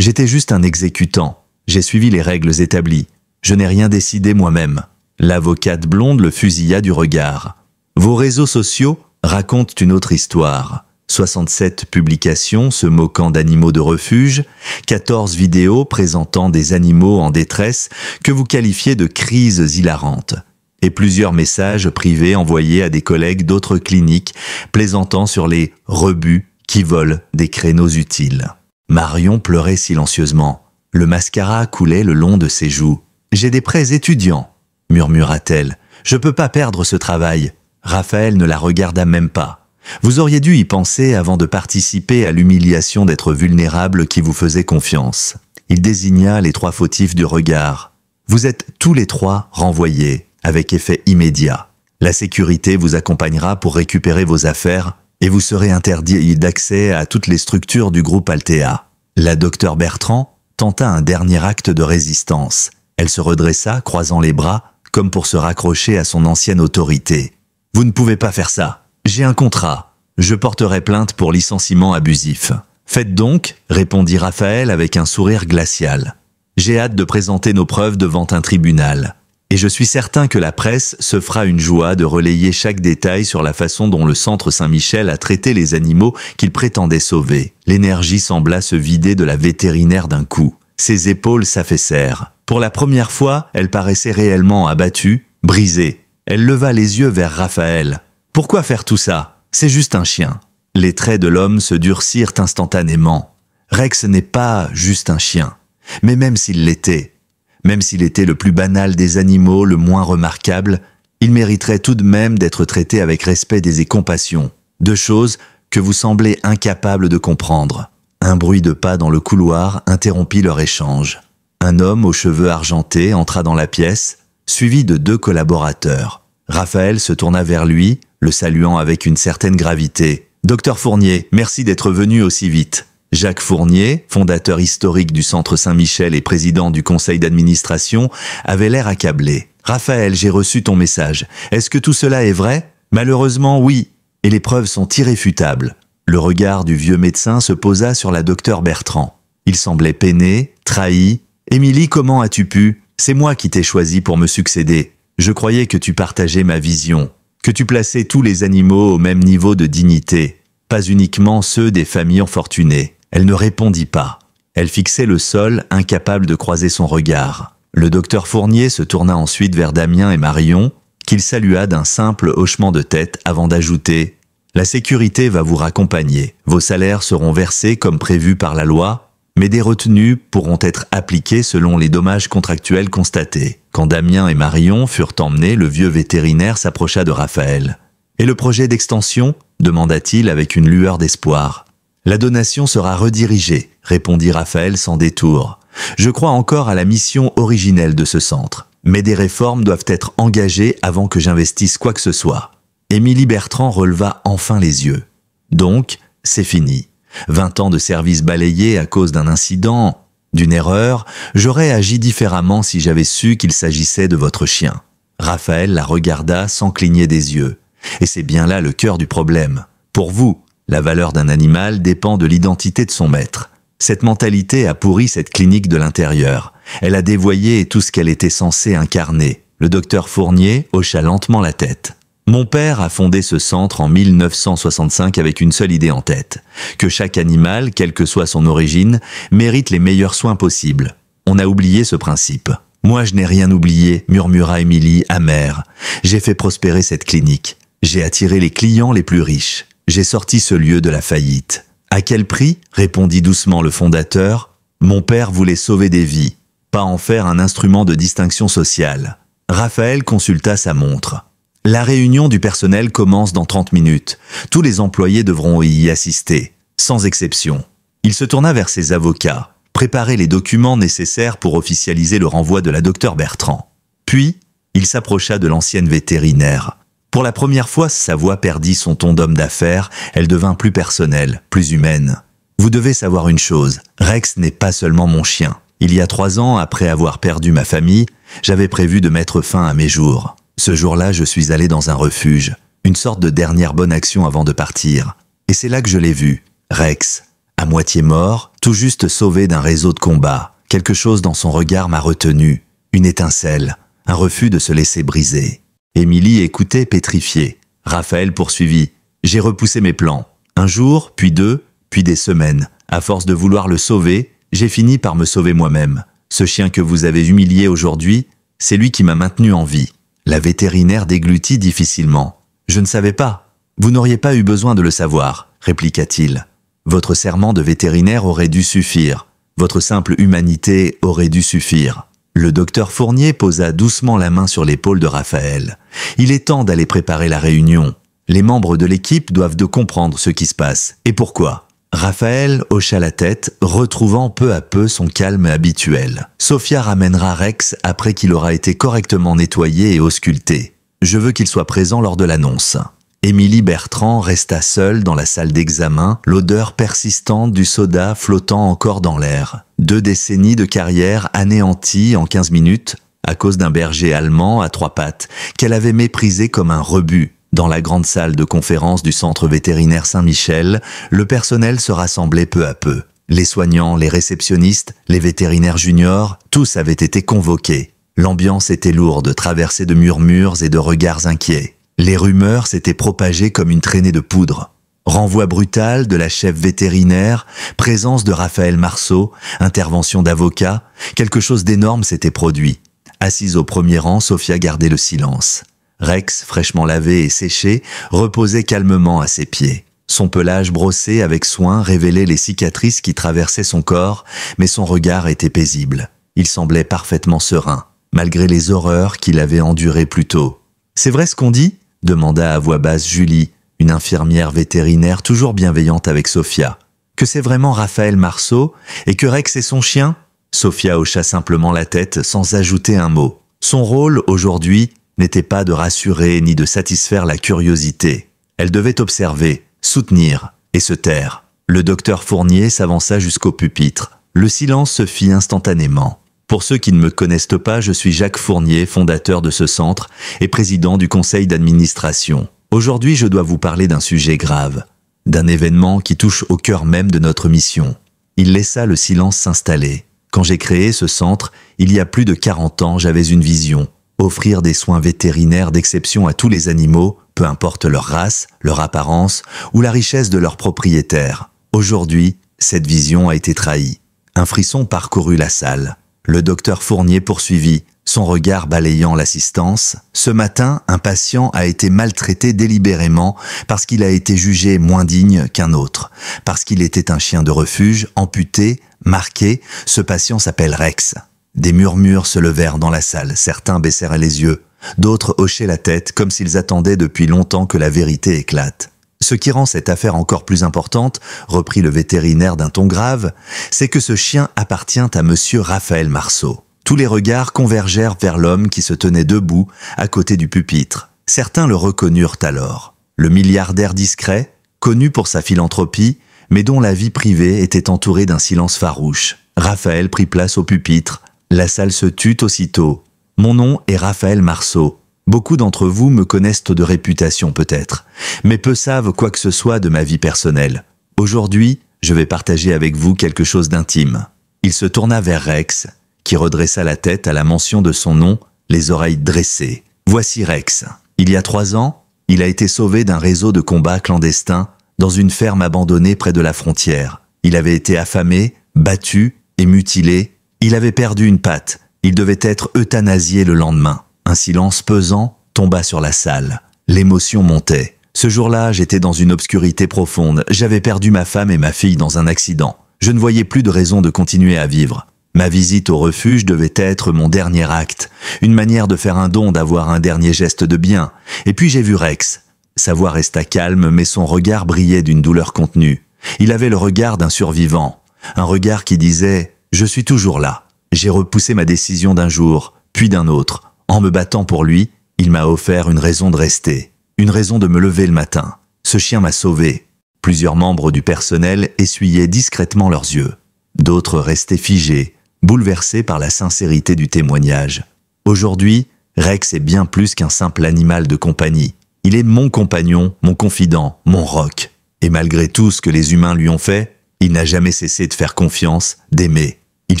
j'étais juste un exécutant. J'ai suivi les règles établies. Je n'ai rien décidé moi-même. » L'avocate blonde le fusilla du regard. « Vos réseaux sociaux racontent une autre histoire. 67 publications se moquant d'animaux de refuge, 14 vidéos présentant des animaux en détresse que vous qualifiez de crises hilarantes, et plusieurs messages privés envoyés à des collègues d'autres cliniques plaisantant sur les rebuts qui volent des créneaux utiles. » Marion pleurait silencieusement. Le mascara coulait le long de ses joues. « J'ai des prêts étudiants, » murmura-t-elle. « Je peux pas perdre ce travail. » Raphaël ne la regarda même pas. « Vous auriez dû y penser avant de participer à l'humiliation d'être vulnérable qui vous faisait confiance. » Il désigna les 3 fautifs du regard. « Vous êtes tous les 3 renvoyés, avec effet immédiat. La sécurité vous accompagnera pour récupérer vos affaires et vous serez interdit d'accès à toutes les structures du groupe Altea. » La docteure Bertrand tenta un dernier acte de résistance. Elle se redressa, croisant les bras, comme pour se raccrocher à son ancienne autorité. « Vous ne pouvez pas faire ça. J'ai un contrat. Je porterai plainte pour licenciement abusif. »« Faites donc, » répondit Raphaël avec un sourire glacial. « J'ai hâte de présenter nos preuves devant un tribunal. Et je suis certain que la presse se fera une joie de relayer chaque détail sur la façon dont le Centre Saint-Michel a traité les animaux qu'il prétendait sauver. » L'énergie sembla se vider de la vétérinaire d'un coup. Ses épaules s'affaissèrent. Pour la première fois, elle paraissait réellement abattue, brisée. Elle leva les yeux vers Raphaël. « Pourquoi faire tout ça? C'est juste un chien. » Les traits de l'homme se durcirent instantanément. Rex n'est pas juste un chien. Mais même s'il l'était, même s'il était le plus banal des animaux, le moins remarquable, il mériterait tout de même d'être traité avec respect et compassion. 2 choses que vous semblez incapable de comprendre. Un bruit de pas dans le couloir interrompit leur échange. Un homme aux cheveux argentés entra dans la pièce, suivi de 2 collaborateurs. Raphaël se tourna vers lui, le saluant avec une certaine gravité. « Docteur Fournier, merci d'être venu aussi vite. » Jacques Fournier, fondateur historique du Centre Saint-Michel et président du conseil d'administration, avait l'air accablé. « Raphaël, j'ai reçu ton message. Est-ce que tout cela est vrai? » « Malheureusement, oui. Et les preuves sont irréfutables. » Le regard du vieux médecin se posa sur la docteure Bertrand. Il semblait peiné, trahi. « Émilie, comment as-tu pu? C'est moi qui t'ai choisi pour me succéder. Je croyais que tu partageais ma vision, que tu plaçais tous les animaux au même niveau de dignité, pas uniquement ceux des familles fortunées. » Elle ne répondit pas. Elle fixait le sol, incapable de croiser son regard. Le docteur Fournier se tourna ensuite vers Damien et Marion, qu'il salua d'un simple hochement de tête avant d'ajouter « La sécurité va vous raccompagner. Vos salaires seront versés comme prévu par la loi, mais des retenues pourront être appliquées selon les dommages contractuels constatés. » Quand Damien et Marion furent emmenés, le vieux vétérinaire s'approcha de Raphaël. « Et le projet d'extension ?» demanda-t-il avec une lueur d'espoir. « La donation sera redirigée », répondit Raphaël sans détour. « Je crois encore à la mission originelle de ce centre, mais des réformes doivent être engagées avant que j'investisse quoi que ce soit. » Émilie Bertrand releva enfin les yeux. « Donc, c'est fini. 20 ans de service balayés à cause d'un incident, d'une erreur, j'aurais agi différemment si j'avais su qu'il s'agissait de votre chien. » Raphaël la regarda sans cligner des yeux. Et c'est bien là le cœur du problème. Pour vous, la valeur d'un animal dépend de l'identité de son maître. Cette mentalité a pourri cette clinique de l'intérieur. Elle a dévoyé tout ce qu'elle était censée incarner. Le docteur Fournier hocha lentement la tête. Mon père a fondé ce centre en 1965 avec une seule idée en tête, que chaque animal, quelle que soit son origine, mérite les meilleurs soins possibles. On a oublié ce principe. Moi, je n'ai rien oublié, murmura Émilie, amère. J'ai fait prospérer cette clinique. J'ai attiré les clients les plus riches. J'ai sorti ce lieu de la faillite. À quel prix ? Répondit doucement le fondateur. Mon père voulait sauver des vies, pas en faire un instrument de distinction sociale. Raphaël consulta sa montre. La réunion du personnel commence dans 30 minutes. Tous les employés devront y assister, sans exception. Il se tourna vers ses avocats, préparer les documents nécessaires pour officialiser le renvoi de la docteure Bertrand. Puis, il s'approcha de l'ancienne vétérinaire. Pour la première fois, sa voix perdit son ton d'homme d'affaires, elle devint plus personnelle, plus humaine. Vous devez savoir une chose, Rex n'est pas seulement mon chien. Il y a 3 ans, après avoir perdu ma famille, j'avais prévu de mettre fin à mes jours. Ce jour-là, je suis allé dans un refuge, une sorte de dernière bonne action avant de partir. Et c'est là que je l'ai vu, Rex, à moitié mort, tout juste sauvé d'un réseau de combat. Quelque chose dans son regard m'a retenu, une étincelle, un refus de se laisser briser. Émilie écoutait pétrifiée. Raphaël poursuivit. J'ai repoussé mes plans. Un jour, puis 2, puis des semaines. À force de vouloir le sauver, j'ai fini par me sauver moi-même. Ce chien que vous avez humilié aujourd'hui, c'est lui qui m'a maintenu en vie. La vétérinaire déglutit difficilement. Je ne savais pas. Vous n'auriez pas eu besoin de le savoir, répliqua-t-il. Votre serment de vétérinaire aurait dû suffire. Votre simple humanité aurait dû suffire. Le docteur Fournier posa doucement la main sur l'épaule de Raphaël. Il est temps d'aller préparer la réunion. Les membres de l'équipe doivent de comprendre ce qui se passe. Et pourquoi ? Raphaël hocha la tête, retrouvant peu à peu son calme habituel. Sophia ramènera Rex après qu'il aura été correctement nettoyé et ausculté. Je veux qu'il soit présent lors de l'annonce. Émilie Bertrand resta seule dans la salle d'examen, l'odeur persistante du soda flottant encore dans l'air. 2 décennies de carrière anéanties en 15 minutes à cause d'un berger allemand à 3 pattes qu'elle avait méprisé comme un rebut. Dans la grande salle de conférence du centre vétérinaire Saint-Michel, le personnel se rassemblait peu à peu. Les soignants, les réceptionnistes, les vétérinaires juniors, tous avaient été convoqués. L'ambiance était lourde, traversée de murmures et de regards inquiets. Les rumeurs s'étaient propagées comme une traînée de poudre. Renvoi brutal de la chef vétérinaire, présence de Raphaël Marceau, intervention d'avocats, quelque chose d'énorme s'était produit. Assise au premier rang, Sophia gardait le silence. Rex, fraîchement lavé et séché, reposait calmement à ses pieds. Son pelage brossé avec soin révélait les cicatrices qui traversaient son corps, mais son regard était paisible. Il semblait parfaitement serein, malgré les horreurs qu'il avait endurées plus tôt. « C'est vrai ce qu'on dit ?» demanda à voix basse Julie, une infirmière vétérinaire toujours bienveillante avec Sophia. « Que c'est vraiment Raphaël Marceau et que Rex est son chien ?» Sophia hocha simplement la tête sans ajouter un mot. Son rôle, aujourd'hui, n'était pas de rassurer ni de satisfaire la curiosité. Elle devait observer, soutenir et se taire. Le docteur Fournier s'avança jusqu'au pupitre. Le silence se fit instantanément. Pour ceux qui ne me connaissent pas, je suis Jacques Fournier, fondateur de ce centre et président du conseil d'administration. Aujourd'hui, je dois vous parler d'un sujet grave, d'un événement qui touche au cœur même de notre mission. Il laissa le silence s'installer. Quand j'ai créé ce centre, il y a plus de 40 ans, j'avais une vision. Offrir des soins vétérinaires d'exception à tous les animaux, peu importe leur race, leur apparence ou la richesse de leurs propriétaires. Aujourd'hui, cette vision a été trahie. Un frisson parcourut la salle. Le docteur Fournier poursuivit, son regard balayant l'assistance. Ce matin, un patient a été maltraité délibérément parce qu'il a été jugé moins digne qu'un autre. Parce qu'il était un chien de refuge, amputé, marqué. Ce patient s'appelle Rex. Des murmures se levèrent dans la salle. Certains baissèrent les yeux. D'autres hochaient la tête comme s'ils attendaient depuis longtemps que la vérité éclate. Ce qui rend cette affaire encore plus importante, reprit le vétérinaire d'un ton grave, c'est que ce chien appartient à monsieur Raphaël Marceau. Tous les regards convergèrent vers l'homme qui se tenait debout à côté du pupitre. Certains le reconnurent alors. Le milliardaire discret, connu pour sa philanthropie, mais dont la vie privée était entourée d'un silence farouche. Raphaël prit place au pupitre. La salle se tut aussitôt. Mon nom est Raphaël Marceau. Beaucoup d'entre vous me connaissent de réputation peut-être, mais peu savent quoi que ce soit de ma vie personnelle. Aujourd'hui, je vais partager avec vous quelque chose d'intime. Il se tourna vers Rex, qui redressa la tête à la mention de son nom, les oreilles dressées. Voici Rex. Il y a 3 ans, il a été sauvé d'un réseau de combats clandestins dans une ferme abandonnée près de la frontière. Il avait été affamé, battu et mutilé. Il avait perdu une patte. Il devait être euthanasié le lendemain. Un silence pesant tomba sur la salle. L'émotion montait. Ce jour-là, j'étais dans une obscurité profonde. J'avais perdu ma femme et ma fille dans un accident. Je ne voyais plus de raison de continuer à vivre. Ma visite au refuge devait être mon dernier acte, une manière de faire un don, d'avoir un dernier geste de bien. Et puis j'ai vu Rex. Sa voix resta calme, mais son regard brillait d'une douleur contenue. Il avait le regard d'un survivant, un regard qui disait « Je suis toujours là ». J'ai repoussé ma décision d'un jour, puis d'un autre. En me battant pour lui, il m'a offert une raison de rester, une raison de me lever le matin. Ce chien m'a sauvé. Plusieurs membres du personnel essuyaient discrètement leurs yeux. D'autres restaient figés, bouleversés par la sincérité du témoignage. Aujourd'hui, Rex est bien plus qu'un simple animal de compagnie. Il est mon compagnon, mon confident, mon roc. Et malgré tout ce que les humains lui ont fait, il n'a jamais cessé de faire confiance, d'aimer. Il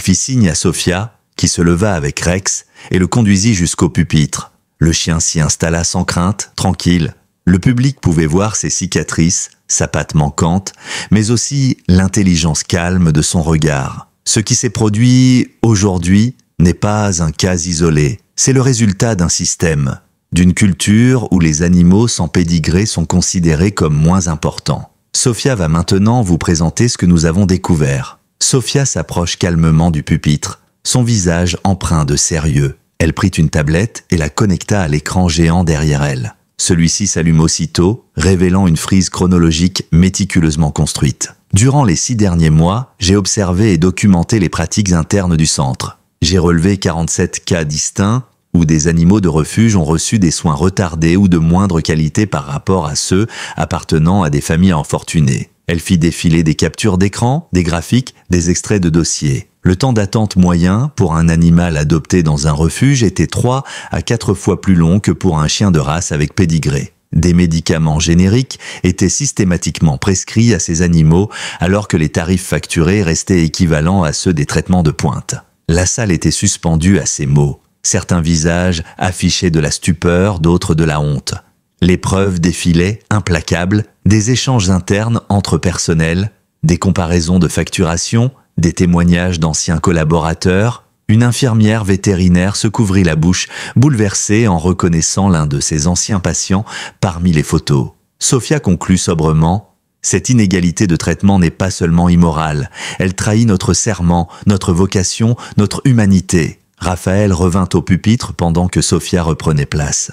fit signe à Sophia, qui se leva avec Rex et le conduisit jusqu'au pupitre. Le chien s'y installa sans crainte, tranquille. Le public pouvait voir ses cicatrices, sa patte manquante, mais aussi l'intelligence calme de son regard. Ce qui s'est produit aujourd'hui n'est pas un cas isolé. C'est le résultat d'un système, d'une culture où les animaux sans pédigré sont considérés comme moins importants. Sophia va maintenant vous présenter ce que nous avons découvert. Sophia s'approche calmement du pupitre, son visage empreint de sérieux. Elle prit une tablette et la connecta à l'écran géant derrière elle. Celui-ci s'allume aussitôt, révélant une frise chronologique méticuleusement construite. Durant les 6 derniers mois, j'ai observé et documenté les pratiques internes du centre. J'ai relevé 47 cas distincts où des animaux de refuge ont reçu des soins retardés ou de moindre qualité par rapport à ceux appartenant à des familles infortunées. Elle fit défiler des captures d'écran, des graphiques, des extraits de dossiers. Le temps d'attente moyen pour un animal adopté dans un refuge était 3 à 4 fois plus long que pour un chien de race avec pédigré. Des médicaments génériques étaient systématiquement prescrits à ces animaux alors que les tarifs facturés restaient équivalents à ceux des traitements de pointe. La salle était suspendue à ces mots. Certains visages affichaient de la stupeur, d'autres de la honte. Les preuves défilaient, implacables, des échanges internes entre personnels, des comparaisons de facturation, des témoignages d'anciens collaborateurs. Une infirmière vétérinaire se couvrit la bouche, bouleversée en reconnaissant l'un de ses anciens patients parmi les photos. Sophia conclut sobrement « Cette inégalité de traitement n'est pas seulement immorale, elle trahit notre serment, notre vocation, notre humanité. » Raphaël revint au pupitre pendant que Sophia reprenait place.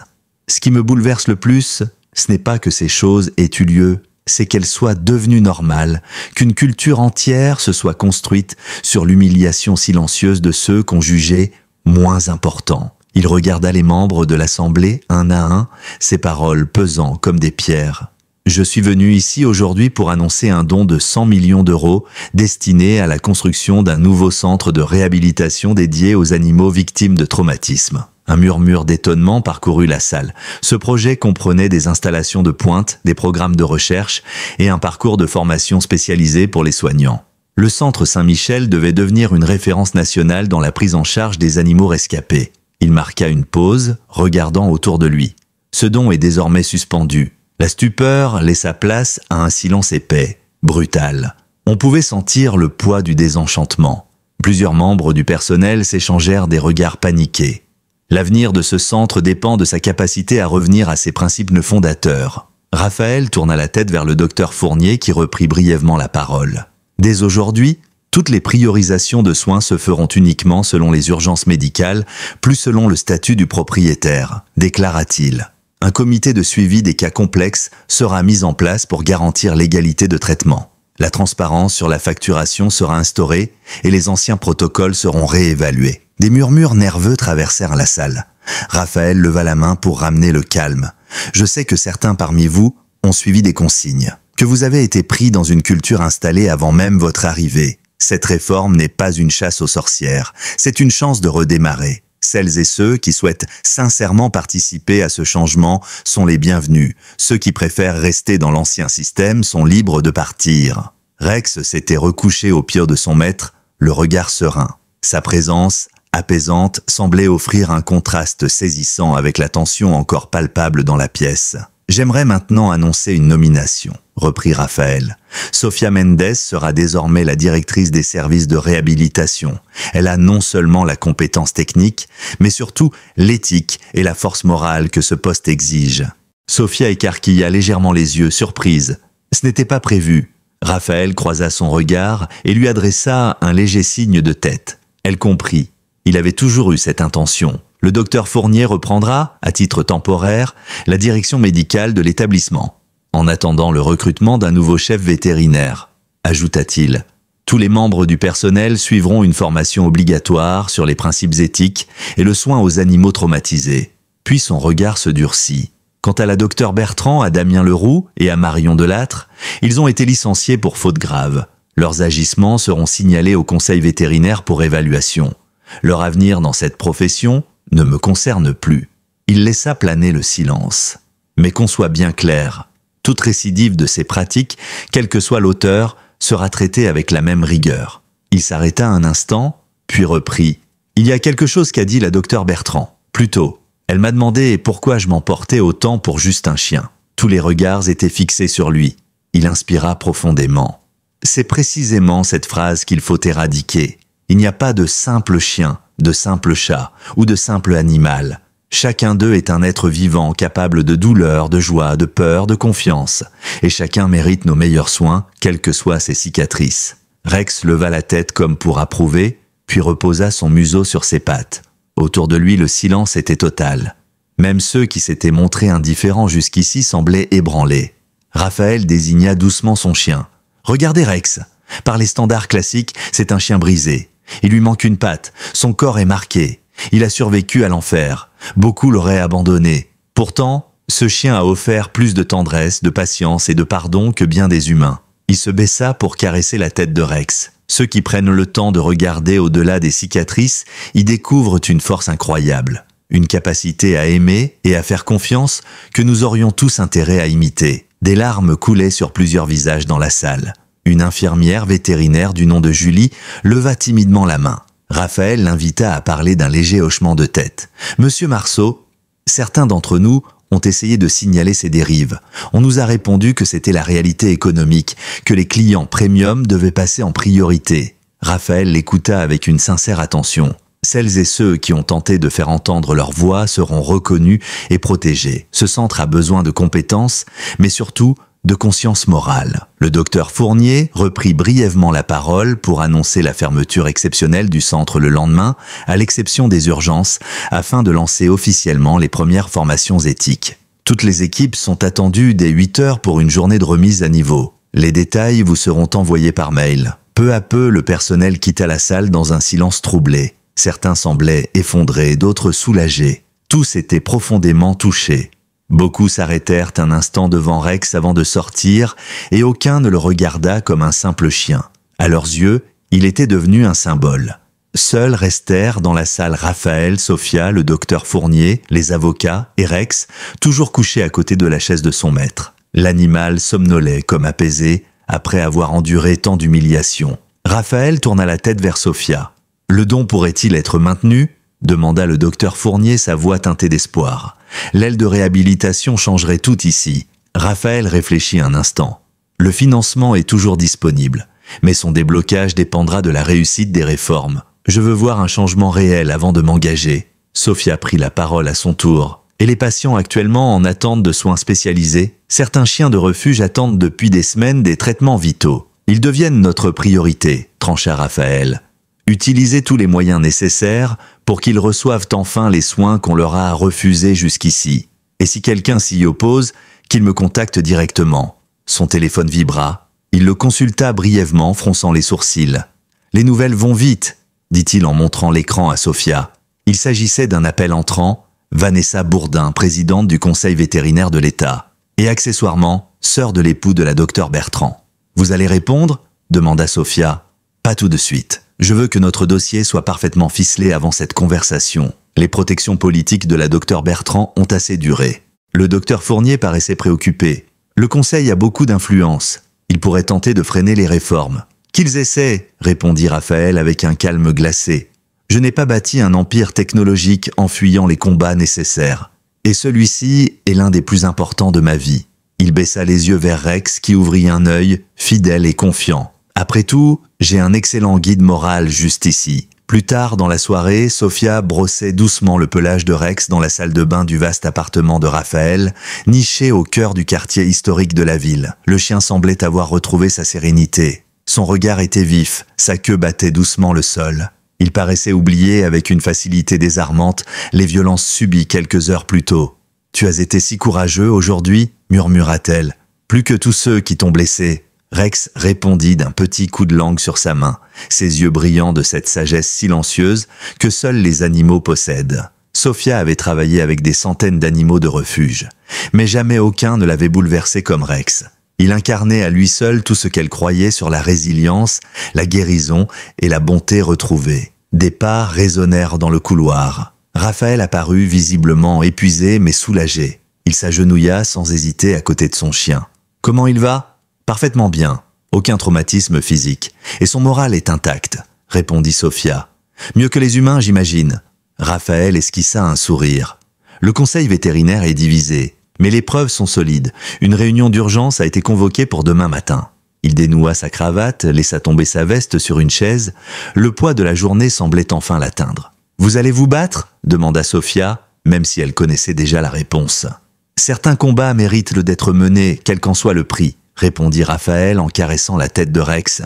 Ce qui me bouleverse le plus, ce n'est pas que ces choses aient eu lieu, c'est qu'elles soient devenues normales, qu'une culture entière se soit construite sur l'humiliation silencieuse de ceux qu'on jugeait moins importants. Il regarda les membres de l'Assemblée, un à un, ses paroles pesant comme des pierres. Je suis venu ici aujourd'hui pour annoncer un don de 100 millions d'euros destiné à la construction d'un nouveau centre de réhabilitation dédié aux animaux victimes de traumatisme. Un murmure d'étonnement parcourut la salle. Ce projet comprenait des installations de pointe, des programmes de recherche et un parcours de formation spécialisé pour les soignants. Le centre Saint-Michel devait devenir une référence nationale dans la prise en charge des animaux rescapés. Il marqua une pause, regardant autour de lui. Ce don est désormais suspendu. La stupeur laissa place à un silence épais, brutal. On pouvait sentir le poids du désenchantement. Plusieurs membres du personnel s'échangèrent des regards paniqués. L'avenir de ce centre dépend de sa capacité à revenir à ses principes fondateurs. Raphaël tourna la tête vers le docteur Fournier qui reprit brièvement la parole. Dès aujourd'hui, toutes les priorisations de soins se feront uniquement selon les urgences médicales, plus selon le statut du propriétaire, déclara-t-il. Un comité de suivi des cas complexes sera mis en place pour garantir l'égalité de traitement. La transparence sur la facturation sera instaurée et les anciens protocoles seront réévalués. Des murmures nerveux traversèrent la salle. Raphaël leva la main pour ramener le calme. « Je sais que certains parmi vous ont suivi des consignes, que vous avez été pris dans une culture installée avant même votre arrivée. Cette réforme n'est pas une chasse aux sorcières, c'est une chance de redémarrer. Celles et ceux qui souhaitent sincèrement participer à ce changement sont les bienvenus. Ceux qui préfèrent rester dans l'ancien système sont libres de partir. » Rex s'était recouché au pied de son maître, le regard serein. Sa présence, apaisante, semblait offrir un contraste saisissant avec la tension encore palpable dans la pièce. « J'aimerais maintenant annoncer une nomination, » reprit Raphaël. « Sofia Mendes sera désormais la directrice des services de réhabilitation. Elle a non seulement la compétence technique, mais surtout l'éthique et la force morale que ce poste exige. » Sofia écarquilla légèrement les yeux, surprise. Ce n'était pas prévu. Raphaël croisa son regard et lui adressa un léger signe de tête. Elle comprit. Il avait toujours eu cette intention. Le docteur Fournier reprendra, à titre temporaire, la direction médicale de l'établissement, en attendant le recrutement d'un nouveau chef vétérinaire, ajouta-t-il. Tous les membres du personnel suivront une formation obligatoire sur les principes éthiques et le soin aux animaux traumatisés. Puis son regard se durcit. Quant à la docteure Bertrand, à Damien Leroux et à Marion Delattre, ils ont été licenciés pour faute grave. Leurs agissements seront signalés au conseil vétérinaire pour évaluation. Leur avenir dans cette profession ne me concerne plus. Il laissa planer le silence. Mais qu'on soit bien clair, toute récidive de ces pratiques, quel que soit l'auteur, sera traitée avec la même rigueur. Il s'arrêta un instant, puis reprit. Il y a quelque chose qu'a dit la docteure Bertrand. Plus tôt, elle m'a demandé pourquoi je m'emportais autant pour juste un chien. Tous les regards étaient fixés sur lui. Il inspira profondément. C'est précisément cette phrase qu'il faut éradiquer. Il n'y a pas de simple chien, de simple chat ou de simple animal. Chacun d'eux est un être vivant capable de douleur, de joie, de peur, de confiance. Et chacun mérite nos meilleurs soins, quelles que soient ses cicatrices. Rex leva la tête comme pour approuver, puis reposa son museau sur ses pattes. Autour de lui, le silence était total. Même ceux qui s'étaient montrés indifférents jusqu'ici semblaient ébranlés. Raphaël désigna doucement son chien. « Regardez Rex. Par les standards classiques, c'est un chien brisé. Il lui manque une patte, son corps est marqué. Il a survécu à l'enfer. Beaucoup l'auraient abandonné. Pourtant, ce chien a offert plus de tendresse, de patience et de pardon que bien des humains. » Il se baissa pour caresser la tête de Rex. Ceux qui prennent le temps de regarder au-delà des cicatrices y découvrent une force incroyable, une capacité à aimer et à faire confiance que nous aurions tous intérêt à imiter. Des larmes coulaient sur plusieurs visages dans la salle. Une infirmière vétérinaire du nom de Julie leva timidement la main. Raphaël l'invita à parler d'un léger hochement de tête. « Monsieur Marceau, certains d'entre nous ont essayé de signaler ces dérives. On nous a répondu que c'était la réalité économique, que les clients premium devaient passer en priorité. » Raphaël l'écouta avec une sincère attention. Celles et ceux qui ont tenté de faire entendre leur voix seront reconnus et protégés. Ce centre a besoin de compétences, mais surtout de conscience morale. Le docteur Fournier reprit brièvement la parole pour annoncer la fermeture exceptionnelle du centre le lendemain, à l'exception des urgences, afin de lancer officiellement les premières formations éthiques. Toutes les équipes sont attendues dès 8 heures pour une journée de remise à niveau. Les détails vous seront envoyés par mail. Peu à peu, le personnel quitta la salle dans un silence troublé. Certains semblaient effondrés, d'autres soulagés. Tous étaient profondément touchés. Beaucoup s'arrêtèrent un instant devant Rex avant de sortir, et aucun ne le regarda comme un simple chien. À leurs yeux, il était devenu un symbole. Seuls restèrent dans la salle Raphaël, Sofia, le docteur Fournier, les avocats et Rex, toujours couchés à côté de la chaise de son maître. L'animal somnolait comme apaisé, après avoir enduré tant d'humiliations. Raphaël tourna la tête vers Sofia. « Le don pourrait-il être maintenu ?» demanda le docteur Fournier, sa voix teintée d'espoir. L'aile de réhabilitation changerait tout ici. Raphaël réfléchit un instant. Le financement est toujours disponible. Mais son déblocage dépendra de la réussite des réformes. Je veux voir un changement réel avant de m'engager. Sophia prit la parole à son tour. Et les patients actuellement en attente de soins spécialisés? Certains chiens de refuge attendent depuis des semaines des traitements vitaux. Ils deviennent notre priorité, trancha Raphaël. Utilisez tous les moyens nécessaires pour qu'ils reçoivent enfin les soins qu'on leur a refusés jusqu'ici. Et si quelqu'un s'y oppose, qu'il me contacte directement. Son téléphone vibra. Il le consulta brièvement, fronçant les sourcils. « Les nouvelles vont vite », dit-il en montrant l'écran à Sophia. Il s'agissait d'un appel entrant, Vanessa Bourdin, présidente du conseil vétérinaire de l'État, et accessoirement, sœur de l'époux de la docteure Bertrand. « Vous allez répondre ?» demanda Sophia. « Pas tout de suite. Je veux que notre dossier soit parfaitement ficelé avant cette conversation. Les protections politiques de la docteure Bertrand ont assez duré. » Le docteur Fournier paraissait préoccupé. Le conseil a beaucoup d'influence. Il pourrait tenter de freiner les réformes. « Qu'ils essaient !» répondit Raphaël avec un calme glacé. « Je n'ai pas bâti un empire technologique en fuyant les combats nécessaires. Et celui-ci est l'un des plus importants de ma vie. » Il baissa les yeux vers Rex qui ouvrit un œil, fidèle et confiant. « Après tout, j'ai un excellent guide moral juste ici. » Plus tard dans la soirée, Sophia brossait doucement le pelage de Rex dans la salle de bain du vaste appartement de Raphaël, niché au cœur du quartier historique de la ville. Le chien semblait avoir retrouvé sa sérénité. Son regard était vif, sa queue battait doucement le sol. Il paraissait oublier avec une facilité désarmante les violences subies quelques heures plus tôt. « Tu as été si courageux aujourd'hui » murmura-t-elle. « Plus que tous ceux qui t'ont blessé. » Rex répondit d'un petit coup de langue sur sa main, ses yeux brillants de cette sagesse silencieuse que seuls les animaux possèdent. Sophia avait travaillé avec des centaines d'animaux de refuge, mais jamais aucun ne l'avait bouleversé comme Rex. Il incarnait à lui seul tout ce qu'elle croyait sur la résilience, la guérison et la bonté retrouvée. Des pas résonnèrent dans le couloir. Raphaël apparut visiblement épuisé mais soulagé. Il s'agenouilla sans hésiter à côté de son chien. « Comment il va ?» « Parfaitement bien. Aucun traumatisme physique. Et son moral est intact, » répondit Sophia. « Mieux que les humains, j'imagine. » Raphaël esquissa un sourire. « Le conseil vétérinaire est divisé, mais les preuves sont solides. Une réunion d'urgence a été convoquée pour demain matin. » Il dénoua sa cravate, laissa tomber sa veste sur une chaise. Le poids de la journée semblait enfin l'atteindre. « Vous allez vous battre ?» demanda Sophia, même si elle connaissait déjà la réponse. « Certains combats méritent d'être menés, quel qu'en soit le prix. » répondit Raphaël en caressant la tête de Rex.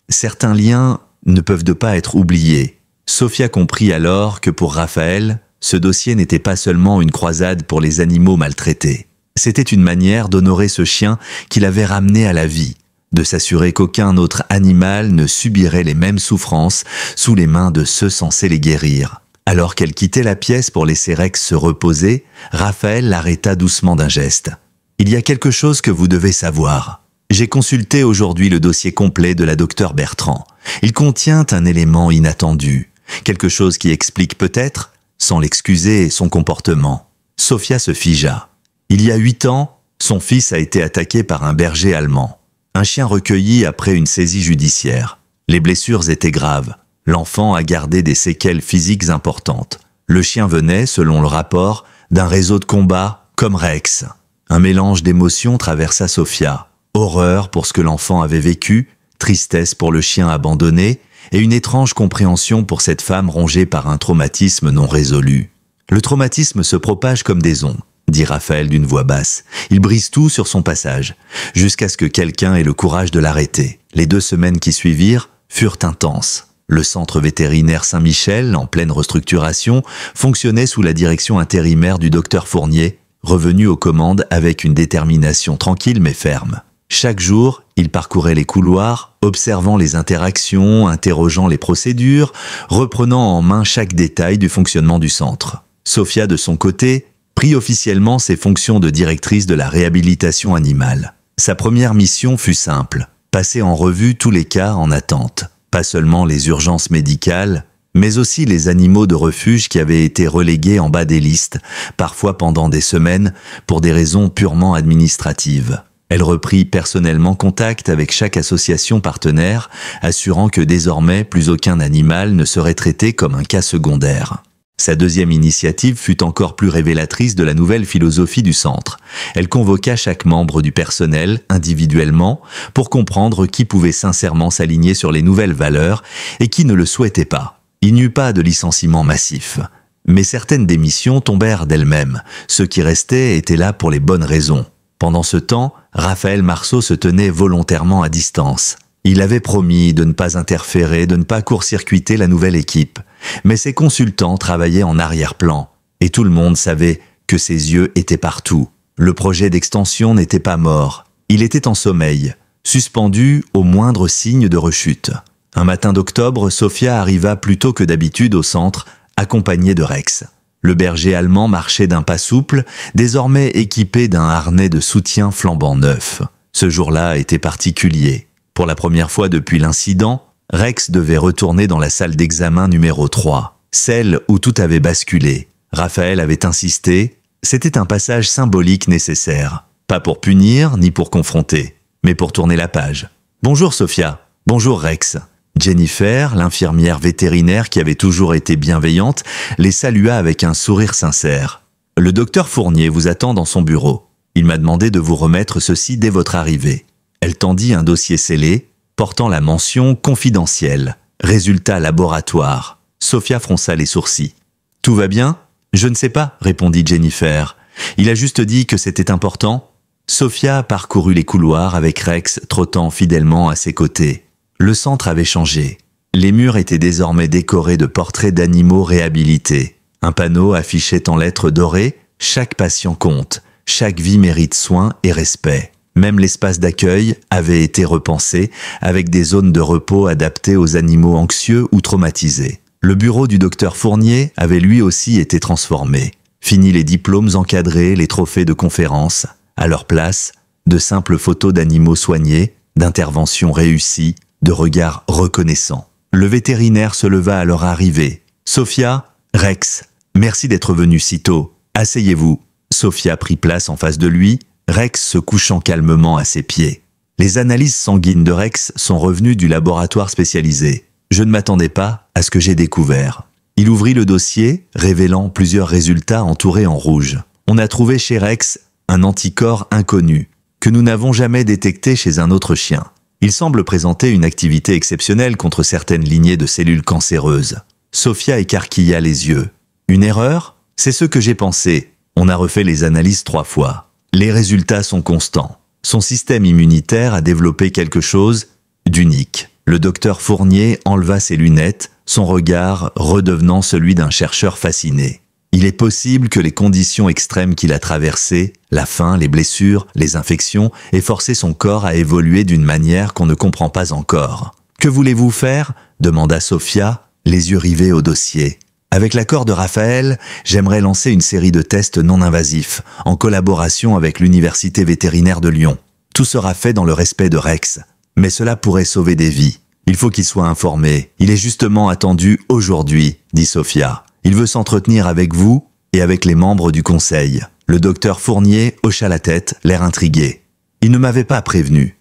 Certains liens ne peuvent de pas être oubliés. Sophia comprit alors que pour Raphaël, ce dossier n'était pas seulement une croisade pour les animaux maltraités. C'était une manière d'honorer ce chien qu'il avait ramené à la vie, de s'assurer qu'aucun autre animal ne subirait les mêmes souffrances sous les mains de ceux censés les guérir. Alors qu'elle quittait la pièce pour laisser Rex se reposer, Raphaël l'arrêta doucement d'un geste. « Il y a quelque chose que vous devez savoir. » J'ai consulté aujourd'hui le dossier complet de la docteure Bertrand. Il contient un élément inattendu, quelque chose qui explique peut-être, sans l'excuser, son comportement. Sophia se figea. Il y a 8 ans, son fils a été attaqué par un berger allemand. Un chien recueilli après une saisie judiciaire. Les blessures étaient graves. L'enfant a gardé des séquelles physiques importantes. Le chien venait, selon le rapport, d'un réseau de combat comme Rex. Un mélange d'émotions traversa Sophia. Horreur pour ce que l'enfant avait vécu, tristesse pour le chien abandonné et une étrange compréhension pour cette femme rongée par un traumatisme non résolu. Le traumatisme se propage comme des ondes, dit Raphaël d'une voix basse. Il brise tout sur son passage, jusqu'à ce que quelqu'un ait le courage de l'arrêter. Les 2 semaines qui suivirent furent intenses. Le centre vétérinaire Saint-Michel, en pleine restructuration, fonctionnait sous la direction intérimaire du docteur Fournier, revenu aux commandes avec une détermination tranquille mais ferme. Chaque jour, il parcourait les couloirs, observant les interactions, interrogeant les procédures, reprenant en main chaque détail du fonctionnement du centre. Sophia, de son côté, prit officiellement ses fonctions de directrice de la réhabilitation animale. Sa première mission fut simple, passer en revue tous les cas en attente. Pas seulement les urgences médicales, mais aussi les animaux de refuge qui avaient été relégués en bas des listes, parfois pendant des semaines, pour des raisons purement administratives. Elle reprit personnellement contact avec chaque association partenaire, assurant que désormais plus aucun animal ne serait traité comme un cas secondaire. Sa deuxième initiative fut encore plus révélatrice de la nouvelle philosophie du centre. Elle convoqua chaque membre du personnel, individuellement, pour comprendre qui pouvait sincèrement s'aligner sur les nouvelles valeurs et qui ne le souhaitait pas. Il n'y eut pas de licenciement massif. Mais certaines démissions tombèrent d'elles-mêmes. Ceux qui restaient étaient là pour les bonnes raisons. Pendant ce temps, Raphaël Marceau se tenait volontairement à distance. Il avait promis de ne pas interférer, de ne pas court-circuiter la nouvelle équipe. Mais ses consultants travaillaient en arrière-plan, et tout le monde savait que ses yeux étaient partout. Le projet d'extension n'était pas mort, il était en sommeil, suspendu au moindre signe de rechute. Un matin d'octobre, Sophia arriva plus tôt que d'habitude au centre, accompagnée de Rex. Le berger allemand marchait d'un pas souple, désormais équipé d'un harnais de soutien flambant neuf. Ce jour-là était particulier. Pour la première fois depuis l'incident, Rex devait retourner dans la salle d'examen numéro 3, celle où tout avait basculé. Raphaël avait insisté, c'était un passage symbolique nécessaire. Pas pour punir, ni pour confronter, mais pour tourner la page. « Bonjour Sophia. Bonjour Rex. » Jennifer, l'infirmière vétérinaire qui avait toujours été bienveillante, les salua avec un sourire sincère. « Le docteur Fournier vous attend dans son bureau. Il m'a demandé de vous remettre ceci dès votre arrivée. » Elle tendit un dossier scellé, portant la mention « confidentielle », résultat laboratoire. Sophia fronça les sourcils. « Tout va bien ?»« Je ne sais pas », répondit Jennifer. « Il a juste dit que c'était important. » Sophia parcourut les couloirs avec Rex trottant fidèlement à ses côtés. Le centre avait changé. Les murs étaient désormais décorés de portraits d'animaux réhabilités. Un panneau affichait en lettres dorées « Chaque patient compte, chaque vie mérite soin et respect ». Même l'espace d'accueil avait été repensé avec des zones de repos adaptées aux animaux anxieux ou traumatisés. Le bureau du docteur Fournier avait lui aussi été transformé. Fini les diplômes encadrés, les trophées de conférences. À leur place, de simples photos d'animaux soignés, d'interventions réussies, de regards reconnaissants. Le vétérinaire se leva à leur arrivée. « Sophia, Rex, merci d'être venu si tôt. Asseyez-vous. » Sophia prit place en face de lui, Rex se couchant calmement à ses pieds. Les analyses sanguines de Rex sont revenues du laboratoire spécialisé. Je ne m'attendais pas à ce que j'ai découvert. Il ouvrit le dossier, révélant plusieurs résultats entourés en rouge. On a trouvé chez Rex un anticorps inconnu, que nous n'avons jamais détecté chez un autre chien. Il semble présenter une activité exceptionnelle contre certaines lignées de cellules cancéreuses. Sophia écarquilla les yeux. Une erreur ? C'est ce que j'ai pensé. On a refait les analyses 3 fois. Les résultats sont constants. Son système immunitaire a développé quelque chose d'unique. Le docteur Fournier enleva ses lunettes, son regard redevenant celui d'un chercheur fasciné. Il est possible que les conditions extrêmes qu'il a traversées, la faim, les blessures, les infections, aient forcé son corps à évoluer d'une manière qu'on ne comprend pas encore. « Que voulez-vous faire ?» demanda Sophia, les yeux rivés au dossier. Avec l'accord de Raphaël, j'aimerais lancer une série de tests non invasifs, en collaboration avec l'Université vétérinaire de Lyon. Tout sera fait dans le respect de Rex, mais cela pourrait sauver des vies. Il faut qu'il soit informé. Il est justement attendu aujourd'hui, dit Sophia. Il veut s'entretenir avec vous et avec les membres du conseil. Le docteur Fournier hocha la tête, l'air intrigué. Il ne m'avait pas prévenu.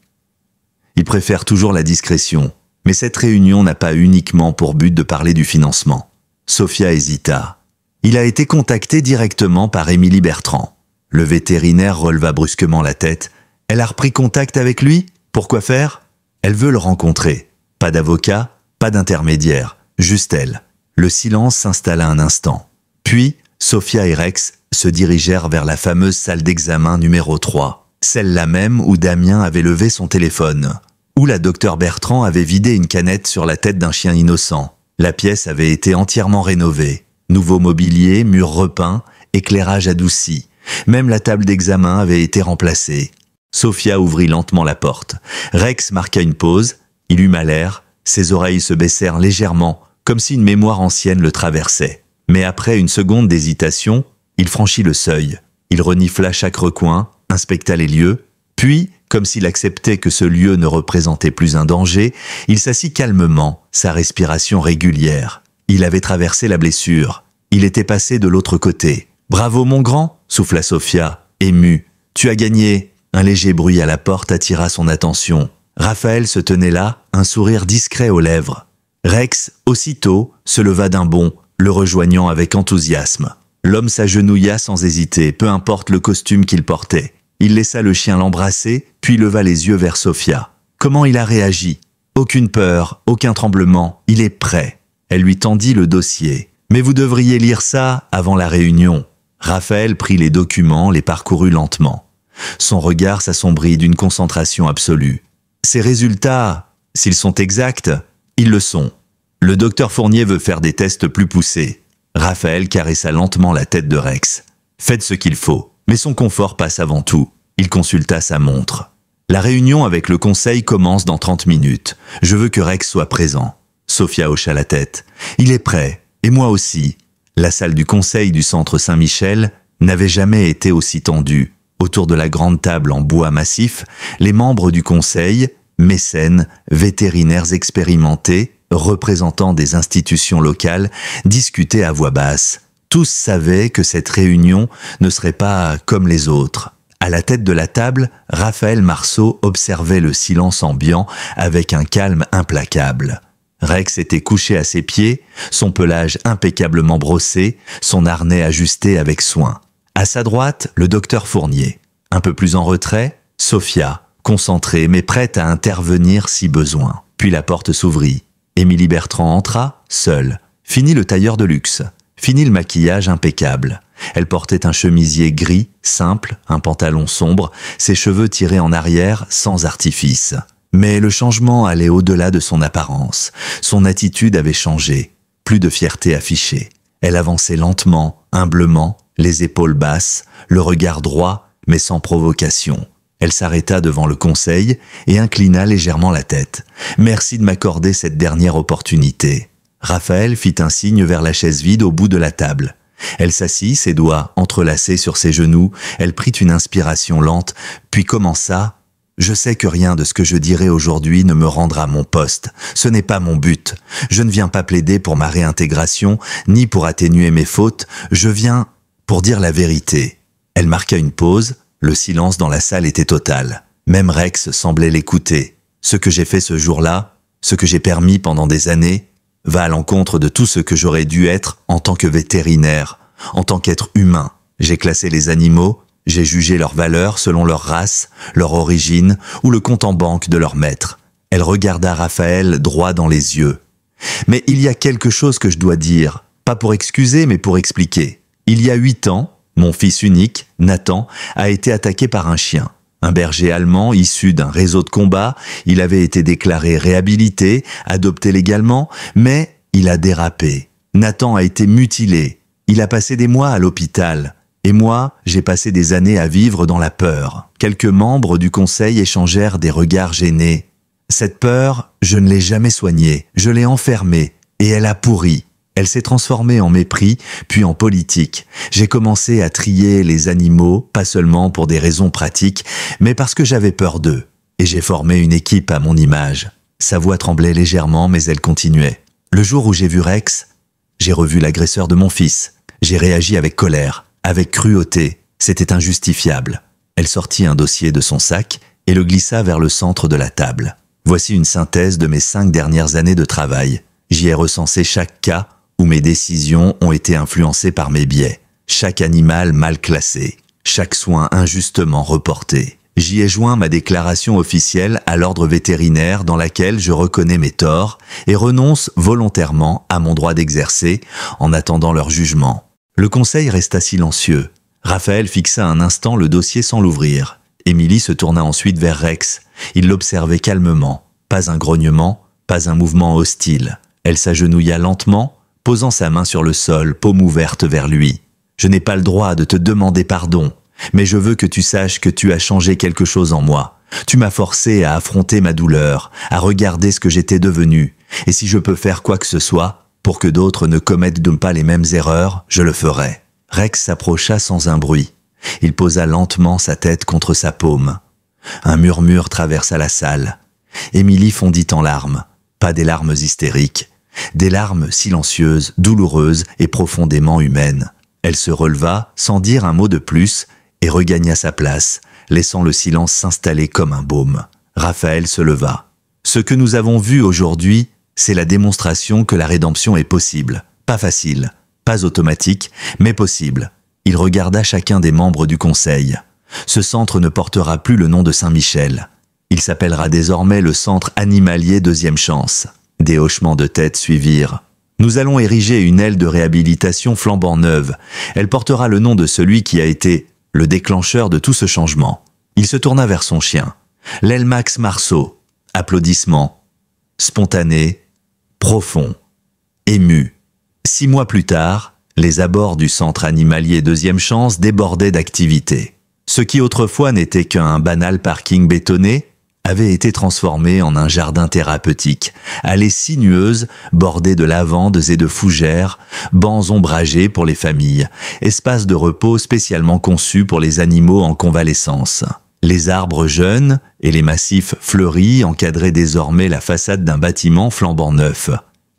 Il préfère toujours la discrétion, mais cette réunion n'a pas uniquement pour but de parler du financement. Sophia hésita. Il a été contacté directement par Émilie Bertrand. Le vétérinaire releva brusquement la tête. Elle a repris contact avec lui ? Pourquoi faire ? Elle veut le rencontrer. Pas d'avocat, pas d'intermédiaire, juste elle. Le silence s'installa un instant. Puis, Sophia et Rex se dirigèrent vers la fameuse salle d'examen numéro 3, celle-là même où Damien avait levé son téléphone, où la docteure Bertrand avait vidé une canette sur la tête d'un chien innocent. La pièce avait été entièrement rénovée. Nouveau mobilier, murs repeints, éclairage adouci. Même la table d'examen avait été remplacée. Sophia ouvrit lentement la porte. Rex marqua une pause. Il eut mal l'air. Ses oreilles se baissèrent légèrement, comme si une mémoire ancienne le traversait. Mais après une seconde d'hésitation, il franchit le seuil. Il renifla chaque recoin, inspecta les lieux, puis, comme s'il acceptait que ce lieu ne représentait plus un danger, il s'assit calmement, sa respiration régulière. Il avait traversé la blessure. Il était passé de l'autre côté. « Bravo mon grand !» souffla Sophia, émue. « Tu as gagné !» Un léger bruit à la porte attira son attention. Raphaël se tenait là, un sourire discret aux lèvres. Rex, aussitôt, se leva d'un bond, le rejoignant avec enthousiasme. L'homme s'agenouilla sans hésiter, peu importe le costume qu'il portait. Il laissa le chien l'embrasser, puis leva les yeux vers Sophia. Comment il a réagi? Aucune peur, aucun tremblement, il est prêt. Elle lui tendit le dossier. Mais vous devriez lire ça avant la réunion. Raphaël prit les documents, les parcourut lentement. Son regard s'assombrit d'une concentration absolue. Ces résultats, s'ils sont exacts, ils le sont. Le docteur Fournier veut faire des tests plus poussés. Raphaël caressa lentement la tête de Rex. Faites ce qu'il faut, mais son confort passe avant tout. Il consulta sa montre. La réunion avec le conseil commence dans 30 minutes. Je veux que Rex soit présent. Sophia hocha la tête. Il est prêt, et moi aussi. La salle du conseil du centre Saint-Michel n'avait jamais été aussi tendue. Autour de la grande table en bois massif, les membres du conseil, mécènes, vétérinaires expérimentés, représentants des institutions locales, discutaient à voix basse. Tous savaient que cette réunion ne serait pas comme les autres. À la tête de la table, Raphaël Marceau observait le silence ambiant avec un calme implacable. Rex était couché à ses pieds, son pelage impeccablement brossé, son harnais ajusté avec soin. À sa droite, le docteur Fournier. Un peu plus en retrait, Sophia, concentrée mais prête à intervenir si besoin. Puis la porte s'ouvrit. Émilie Bertrand entra, seule. Fini le tailleur de luxe. Fini le maquillage impeccable. Elle portait un chemisier gris, simple, un pantalon sombre, ses cheveux tirés en arrière, sans artifice. Mais le changement allait au-delà de son apparence. Son attitude avait changé. Plus de fierté affichée. Elle avançait lentement, humblement, les épaules basses, le regard droit, mais sans provocation. Elle s'arrêta devant le conseil et inclina légèrement la tête. « Merci de m'accorder cette dernière opportunité. » Raphaël fit un signe vers la chaise vide au bout de la table. Elle s'assit, ses doigts entrelacés sur ses genoux. Elle prit une inspiration lente, puis commença. « Je sais que rien de ce que je dirai aujourd'hui ne me rendra mon poste. Ce n'est pas mon but. Je ne viens pas plaider pour ma réintégration, ni pour atténuer mes fautes. Je viens pour dire la vérité. » Elle marqua une pause. Le silence dans la salle était total. Même Rex semblait l'écouter. Ce que j'ai fait ce jour-là, ce que j'ai permis pendant des années, va à l'encontre de tout ce que j'aurais dû être en tant que vétérinaire, en tant qu'être humain. J'ai classé les animaux, j'ai jugé leurs valeurs selon leur race, leur origine ou le compte en banque de leur maître. Elle regarda Raphaël droit dans les yeux. Mais il y a quelque chose que je dois dire, pas pour excuser mais pour expliquer. Il y a 8 ans, mon fils unique, Nathan, a été attaqué par un chien. Un berger allemand issu d'un réseau de combat, il avait été déclaré réhabilité, adopté légalement, mais il a dérapé. Nathan a été mutilé. Il a passé des mois à l'hôpital. Et moi, j'ai passé des années à vivre dans la peur. Quelques membres du conseil échangèrent des regards gênés. Cette peur, je ne l'ai jamais soignée. Je l'ai enfermée. Et elle a pourri. Elle s'est transformée en mépris, puis en politique. J'ai commencé à trier les animaux, pas seulement pour des raisons pratiques, mais parce que j'avais peur d'eux. Et j'ai formé une équipe à mon image. Sa voix tremblait légèrement, mais elle continuait. Le jour où j'ai vu Rex, j'ai revu l'agresseur de mon fils. J'ai réagi avec colère, avec cruauté. C'était injustifiable. Elle sortit un dossier de son sac et le glissa vers le centre de la table. Voici une synthèse de mes 5 dernières années de travail. J'y ai recensé chaque cas où mes décisions ont été influencées par mes biais, chaque animal mal classé, chaque soin injustement reporté. J'y ai joint ma déclaration officielle à l'ordre vétérinaire dans laquelle je reconnais mes torts et renonce volontairement à mon droit d'exercer en attendant leur jugement. Le conseil resta silencieux. Raphaël fixa un instant le dossier sans l'ouvrir. Émilie se tourna ensuite vers Rex. Il l'observait calmement. Pas un grognement, pas un mouvement hostile. Elle s'agenouilla lentement, posant sa main sur le sol, paume ouverte vers lui. « Je n'ai pas le droit de te demander pardon, mais je veux que tu saches que tu as changé quelque chose en moi. Tu m'as forcé à affronter ma douleur, à regarder ce que j'étais devenu. Et si je peux faire quoi que ce soit, pour que d'autres ne commettent pas les mêmes erreurs, je le ferai. » Rex s'approcha sans un bruit. Il posa lentement sa tête contre sa paume. Un murmure traversa la salle. Émilie fondit en larmes. Pas des larmes hystériques. Des larmes silencieuses, douloureuses et profondément humaines. Elle se releva, sans dire un mot de plus, et regagna sa place, laissant le silence s'installer comme un baume. Raphaël se leva. « Ce que nous avons vu aujourd'hui, c'est la démonstration que la rédemption est possible. Pas facile, pas automatique, mais possible. Il regarda chacun des membres du conseil. Ce centre ne portera plus le nom de Saint-Michel. Il s'appellera désormais le Centre Animalier Deuxième Chance. Des hochements de tête suivirent. Nous allons ériger une aile de réhabilitation flambant neuve. Elle portera le nom de celui qui a été le déclencheur de tout ce changement. Il se tourna vers son chien. L'aile Max Marceau. Applaudissements. Spontané. Profond. Ému. 6 mois plus tard, les abords du centre animalier Deuxième Chance débordaient d'activité. Ce qui autrefois n'était qu'un banal parking bétonné avait été transformé en un jardin thérapeutique, allées sinueuses bordées de lavandes et de fougères, bancs ombragés pour les familles, espaces de repos spécialement conçus pour les animaux en convalescence. Les arbres jeunes et les massifs fleuris encadraient désormais la façade d'un bâtiment flambant neuf.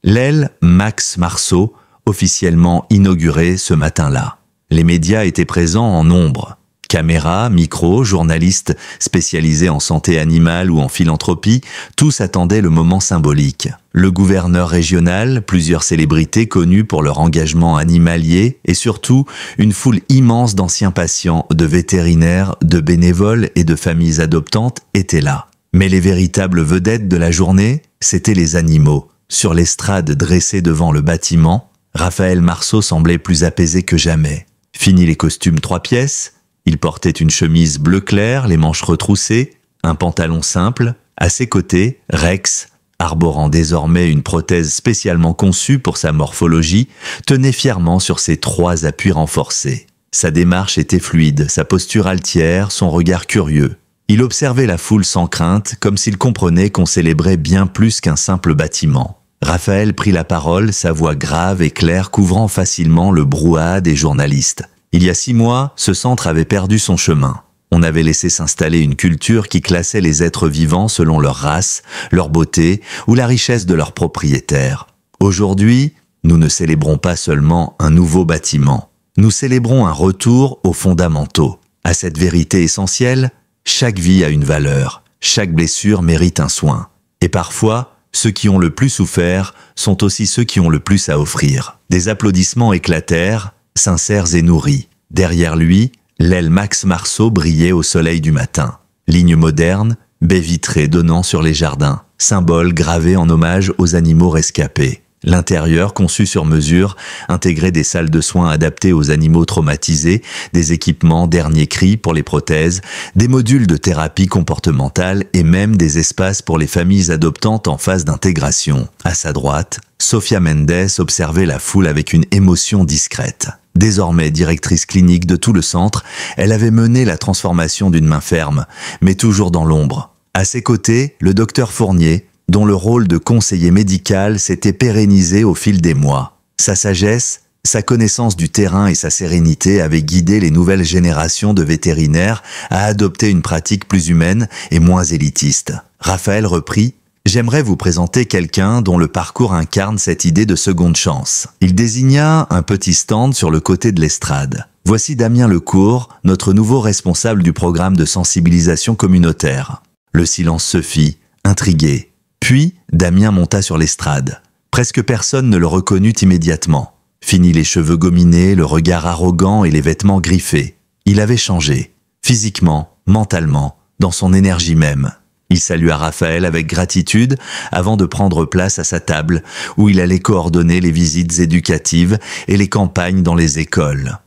L'aile Max Marceau, officiellement inaugurée ce matin-là. Les médias étaient présents en nombre. Caméras, micros, journalistes spécialisés en santé animale ou en philanthropie, tous attendaient le moment symbolique. Le gouverneur régional, plusieurs célébrités connues pour leur engagement animalier et surtout une foule immense d'anciens patients, de vétérinaires, de bénévoles et de familles adoptantes étaient là. Mais les véritables vedettes de la journée, c'étaient les animaux. Sur l'estrade dressée devant le bâtiment, Raphaël Marceau semblait plus apaisé que jamais. Fini les costumes 3 pièces, il portait une chemise bleu clair, les manches retroussées, un pantalon simple. À ses côtés, Rex, arborant désormais une prothèse spécialement conçue pour sa morphologie, tenait fièrement sur ses 3 appuis renforcés. Sa démarche était fluide, sa posture altière, son regard curieux. Il observait la foule sans crainte, comme s'il comprenait qu'on célébrait bien plus qu'un simple bâtiment. Raphaël prit la parole, sa voix grave et claire couvrant facilement le brouhaha des journalistes. Il y a 6 mois, ce centre avait perdu son chemin. On avait laissé s'installer une culture qui classait les êtres vivants selon leur race, leur beauté ou la richesse de leurs propriétaires. Aujourd'hui, nous ne célébrons pas seulement un nouveau bâtiment. Nous célébrons un retour aux fondamentaux. À cette vérité essentielle, chaque vie a une valeur, chaque blessure mérite un soin. Et parfois, ceux qui ont le plus souffert sont aussi ceux qui ont le plus à offrir. Des applaudissements éclatèrent, sincères et nourris. Derrière lui, l'aile Max Marceau brillait au soleil du matin. Ligne moderne, baie vitrée donnant sur les jardins, symbole gravé en hommage aux animaux rescapés. L'intérieur, conçu sur mesure, intégrait des salles de soins adaptées aux animaux traumatisés, des équipements dernier cri pour les prothèses, des modules de thérapie comportementale et même des espaces pour les familles adoptantes en phase d'intégration. À sa droite, Sofia Mendes observait la foule avec une émotion discrète. Désormais directrice clinique de tout le centre, elle avait mené la transformation d'une main ferme, mais toujours dans l'ombre. À ses côtés, le docteur Fournier, dont le rôle de conseiller médical s'était pérennisé au fil des mois. Sa sagesse, sa connaissance du terrain et sa sérénité avaient guidé les nouvelles générations de vétérinaires à adopter une pratique plus humaine et moins élitiste. Raphaël reprit « J'aimerais vous présenter quelqu'un dont le parcours incarne cette idée de seconde chance. » Il désigna un petit stand sur le côté de l'estrade. « Voici Damien Lecourt, notre nouveau responsable du programme de sensibilisation communautaire. » Le silence se fit, intrigué. Puis, Damien monta sur l'estrade. Presque personne ne le reconnut immédiatement. Fini les cheveux gominés, le regard arrogant et les vêtements griffés. Il avait changé, physiquement, mentalement, dans son énergie même. Il salua Raphaël avec gratitude avant de prendre place à sa table où il allait coordonner les visites éducatives et les campagnes dans les écoles.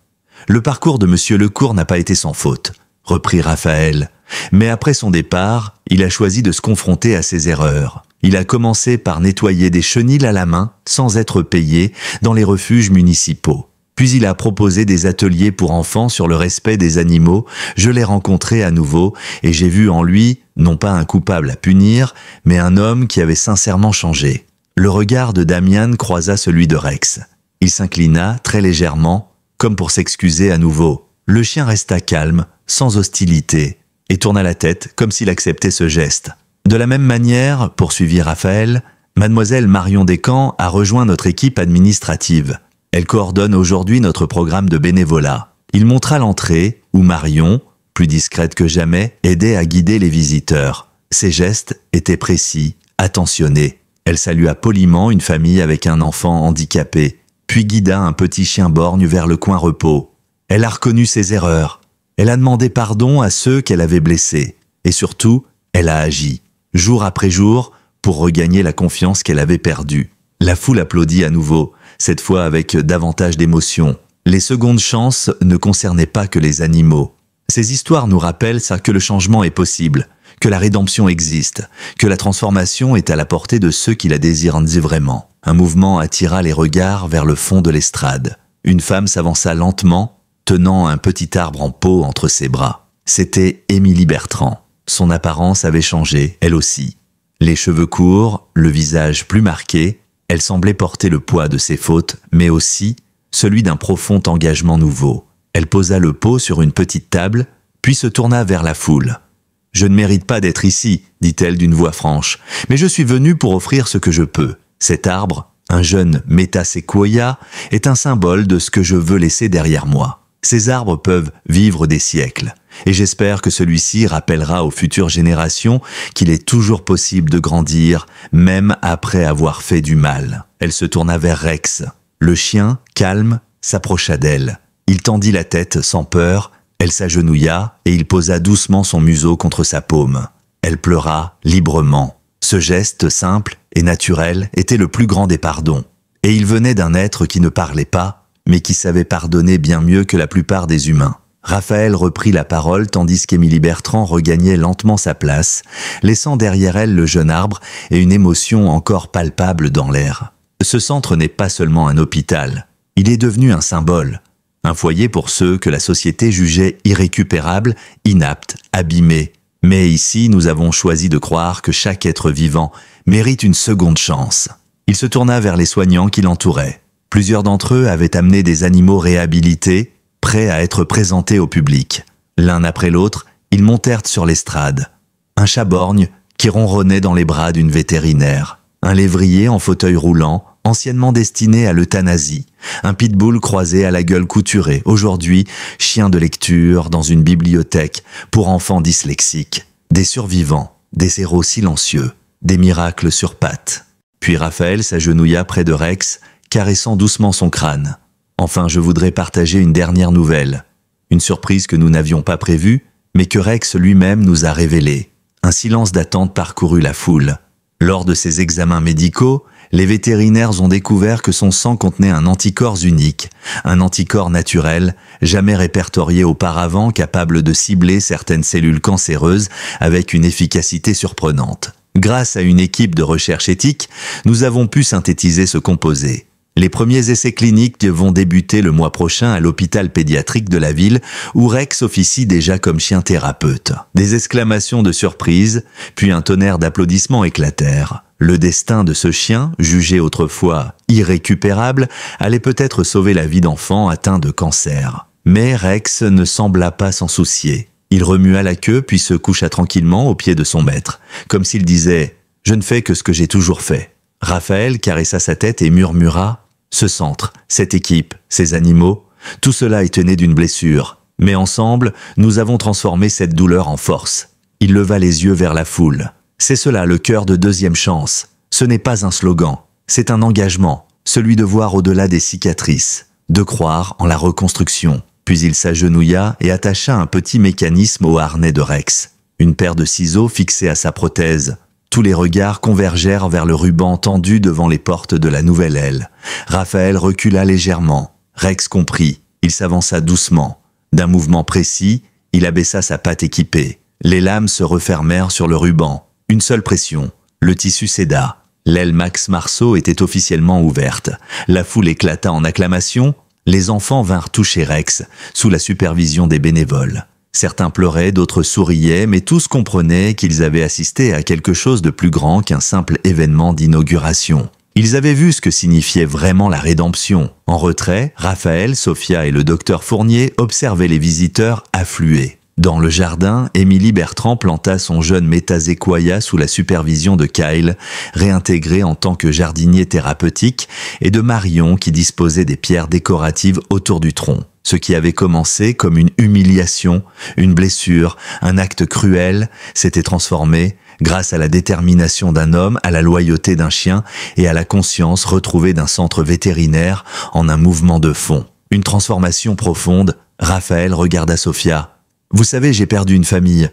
Le parcours de M. Lecourt n'a pas été sans faute, reprit Raphaël. Mais après son départ, il a choisi de se confronter à ses erreurs. Il a commencé par nettoyer des chenils à la main, sans être payé, dans les refuges municipaux. Puis il a proposé des ateliers pour enfants sur le respect des animaux. Je l'ai rencontré à nouveau et j'ai vu en lui, non pas un coupable à punir, mais un homme qui avait sincèrement changé. Le regard de Damian croisa celui de Rex. Il s'inclina très légèrement, comme pour s'excuser à nouveau. Le chien resta calme, sans hostilité, et tourna la tête comme s'il acceptait ce geste. De la même manière, poursuivit Raphaël, mademoiselle Marion Descamps a rejoint notre équipe administrative. Elle coordonne aujourd'hui notre programme de bénévolat. Il montra l'entrée, où Marion, plus discrète que jamais, aidait à guider les visiteurs. Ses gestes étaient précis, attentionnés. Elle salua poliment une famille avec un enfant handicapé. puis guida un petit chien borgne vers le coin repos. Elle a reconnu ses erreurs. Elle a demandé pardon à ceux qu'elle avait blessés. Et surtout, elle a agi, jour après jour, pour regagner la confiance qu'elle avait perdue. La foule applaudit à nouveau, cette fois avec davantage d'émotion. Les secondes chances ne concernaient pas que les animaux. Ces histoires nous rappellent ça, que le changement est possible, que la rédemption existe, que la transformation est à la portée de ceux qui la désirent vraiment. Un mouvement attira les regards vers le fond de l'estrade. Une femme s'avança lentement, tenant un petit arbre en pot entre ses bras. C'était Émilie Bertrand. Son apparence avait changé, elle aussi. Les cheveux courts, le visage plus marqué, elle semblait porter le poids de ses fautes, mais aussi celui d'un profond engagement nouveau. Elle posa le pot sur une petite table, puis se tourna vers la foule. « Je ne mérite pas d'être ici, dit-elle d'une voix franche, mais je suis venue pour offrir ce que je peux. Cet arbre, un jeune métaséquoia, est un symbole de ce que je veux laisser derrière moi. Ces arbres peuvent vivre des siècles, et j'espère que celui-ci rappellera aux futures générations qu'il est toujours possible de grandir, même après avoir fait du mal. » Elle se tourna vers Rex. Le chien, calme, s'approcha d'elle. Il tendit la tête sans peur, elle s'agenouilla et il posa doucement son museau contre sa paume. Elle pleura librement. Ce geste simple et naturel était le plus grand des pardons. Et il venait d'un être qui ne parlait pas, mais qui savait pardonner bien mieux que la plupart des humains. Raphaël reprit la parole tandis qu'Émilie Bertrand regagnait lentement sa place, laissant derrière elle le jeune arbre et une émotion encore palpable dans l'air. Ce centre n'est pas seulement un hôpital, il est devenu un symbole, un foyer pour ceux que la société jugeait irrécupérables, inaptes, abîmés. Mais ici, nous avons choisi de croire que chaque être vivant mérite une seconde chance. Il se tourna vers les soignants qui l'entouraient. Plusieurs d'entre eux avaient amené des animaux réhabilités, prêts à être présentés au public. L'un après l'autre, ils montèrent sur l'estrade. Un chat borgne qui ronronnait dans les bras d'une vétérinaire. Un lévrier en fauteuil roulant, anciennement destiné à l'euthanasie. Un pitbull croisé à la gueule couturée, aujourd'hui chien de lecture dans une bibliothèque pour enfants dyslexiques. Des survivants, des héros silencieux, des miracles sur pattes. Puis Raphaël s'agenouilla près de Rex, caressant doucement son crâne. Enfin, je voudrais partager une dernière nouvelle. Une surprise que nous n'avions pas prévue, mais que Rex lui-même nous a révélée. Un silence d'attente parcourut la foule. Lors de ses examens médicaux, les vétérinaires ont découvert que son sang contenait un anticorps unique, un anticorps naturel, jamais répertorié auparavant, capable de cibler certaines cellules cancéreuses avec une efficacité surprenante. Grâce à une équipe de recherche éthique, nous avons pu synthétiser ce composé. Les premiers essais cliniques vont débuter le mois prochain à l'hôpital pédiatrique de la ville où Rex officie déjà comme chien thérapeute. Des exclamations de surprise, puis un tonnerre d'applaudissements éclatèrent. Le destin de ce chien, jugé autrefois irrécupérable, allait peut-être sauver la vie d'enfants atteints de cancer. Mais Rex ne sembla pas s'en soucier. Il remua la queue puis se coucha tranquillement au pied de son maître, comme s'il disait « Je ne fais que ce que j'ai toujours fait ». Raphaël caressa sa tête et murmura « Ce centre, cette équipe, ces animaux, tout cela est né d'une blessure. Mais ensemble, nous avons transformé cette douleur en force. » Il leva les yeux vers la foule. « C'est cela le cœur de Deuxième Chance. Ce n'est pas un slogan, c'est un engagement, celui de voir au-delà des cicatrices, de croire en la reconstruction. » Puis il s'agenouilla et attacha un petit mécanisme au harnais de Rex. Une paire de ciseaux fixés à sa prothèse. Tous les regards convergèrent vers le ruban tendu devant les portes de la nouvelle aile. Raphaël recula légèrement. Rex comprit. Il s'avança doucement. D'un mouvement précis, il abaissa sa patte équipée. Les lames se refermèrent sur le ruban. Une seule pression. Le tissu céda. L'aile Max Marceau était officiellement ouverte. La foule éclata en acclamations. Les enfants vinrent toucher Rex, sous la supervision des bénévoles. Certains pleuraient, d'autres souriaient, mais tous comprenaient qu'ils avaient assisté à quelque chose de plus grand qu'un simple événement d'inauguration. Ils avaient vu ce que signifiait vraiment la rédemption. En retrait, Raphaël, Sophia et le docteur Fournier observaient les visiteurs affluer. Dans le jardin, Émilie Bertrand planta son jeune métaséquoia sous la supervision de Kyle, réintégré en tant que jardinier thérapeutique, et de Marion qui disposait des pierres décoratives autour du tronc. Ce qui avait commencé comme une humiliation, une blessure, un acte cruel, s'était transformé, grâce à la détermination d'un homme, à la loyauté d'un chien et à la conscience retrouvée d'un centre vétérinaire en un mouvement de fond. Une transformation profonde. Raphaël regarda Sophia. « Vous savez, j'ai perdu une famille,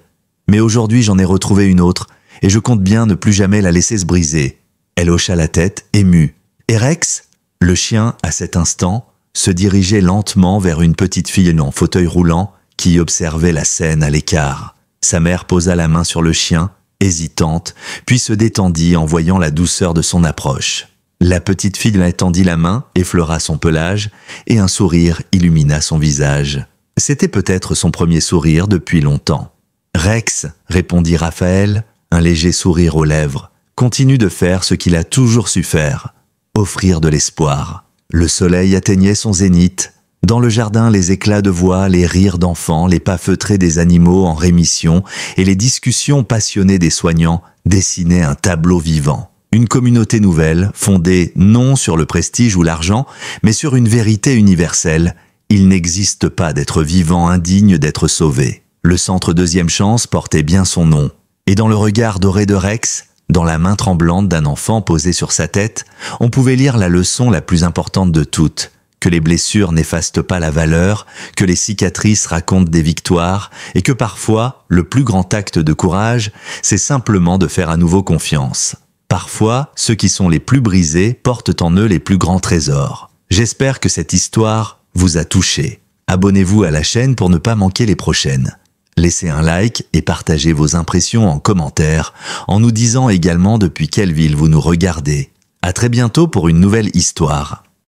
mais aujourd'hui j'en ai retrouvé une autre, et je compte bien ne plus jamais la laisser se briser. » Elle hocha la tête, émue. « Et Rex ?» Le chien, à cet instant, se dirigeait lentement vers une petite fille en fauteuil roulant qui observait la scène à l'écart. Sa mère posa la main sur le chien, hésitante, puis se détendit en voyant la douceur de son approche. La petite fille lui tendit la main, effleura son pelage, et un sourire illumina son visage. C'était peut-être son premier sourire depuis longtemps. « Rex », répondit Raphaël, un léger sourire aux lèvres, « continue de faire ce qu'il a toujours su faire, offrir de l'espoir. » Le soleil atteignait son zénith. Dans le jardin, les éclats de voix, les rires d'enfants, les pas feutrés des animaux en rémission et les discussions passionnées des soignants dessinaient un tableau vivant. Une communauté nouvelle, fondée non sur le prestige ou l'argent, mais sur une vérité universelle. Il n'existe pas d'être vivant indigne d'être sauvé. Le centre Deuxième Chance portait bien son nom. Et dans le regard doré de Rex, dans la main tremblante d'un enfant posé sur sa tête, on pouvait lire la leçon la plus importante de toutes, que les blessures n'effacent pas la valeur, que les cicatrices racontent des victoires, et que parfois, le plus grand acte de courage, c'est simplement de faire à nouveau confiance. Parfois, ceux qui sont les plus brisés portent en eux les plus grands trésors. J'espère que cette histoire vous a touché. Abonnez-vous à la chaîne pour ne pas manquer les prochaines. Laissez un like et partagez vos impressions en commentaire, en nous disant également depuis quelle ville vous nous regardez. À très bientôt pour une nouvelle histoire.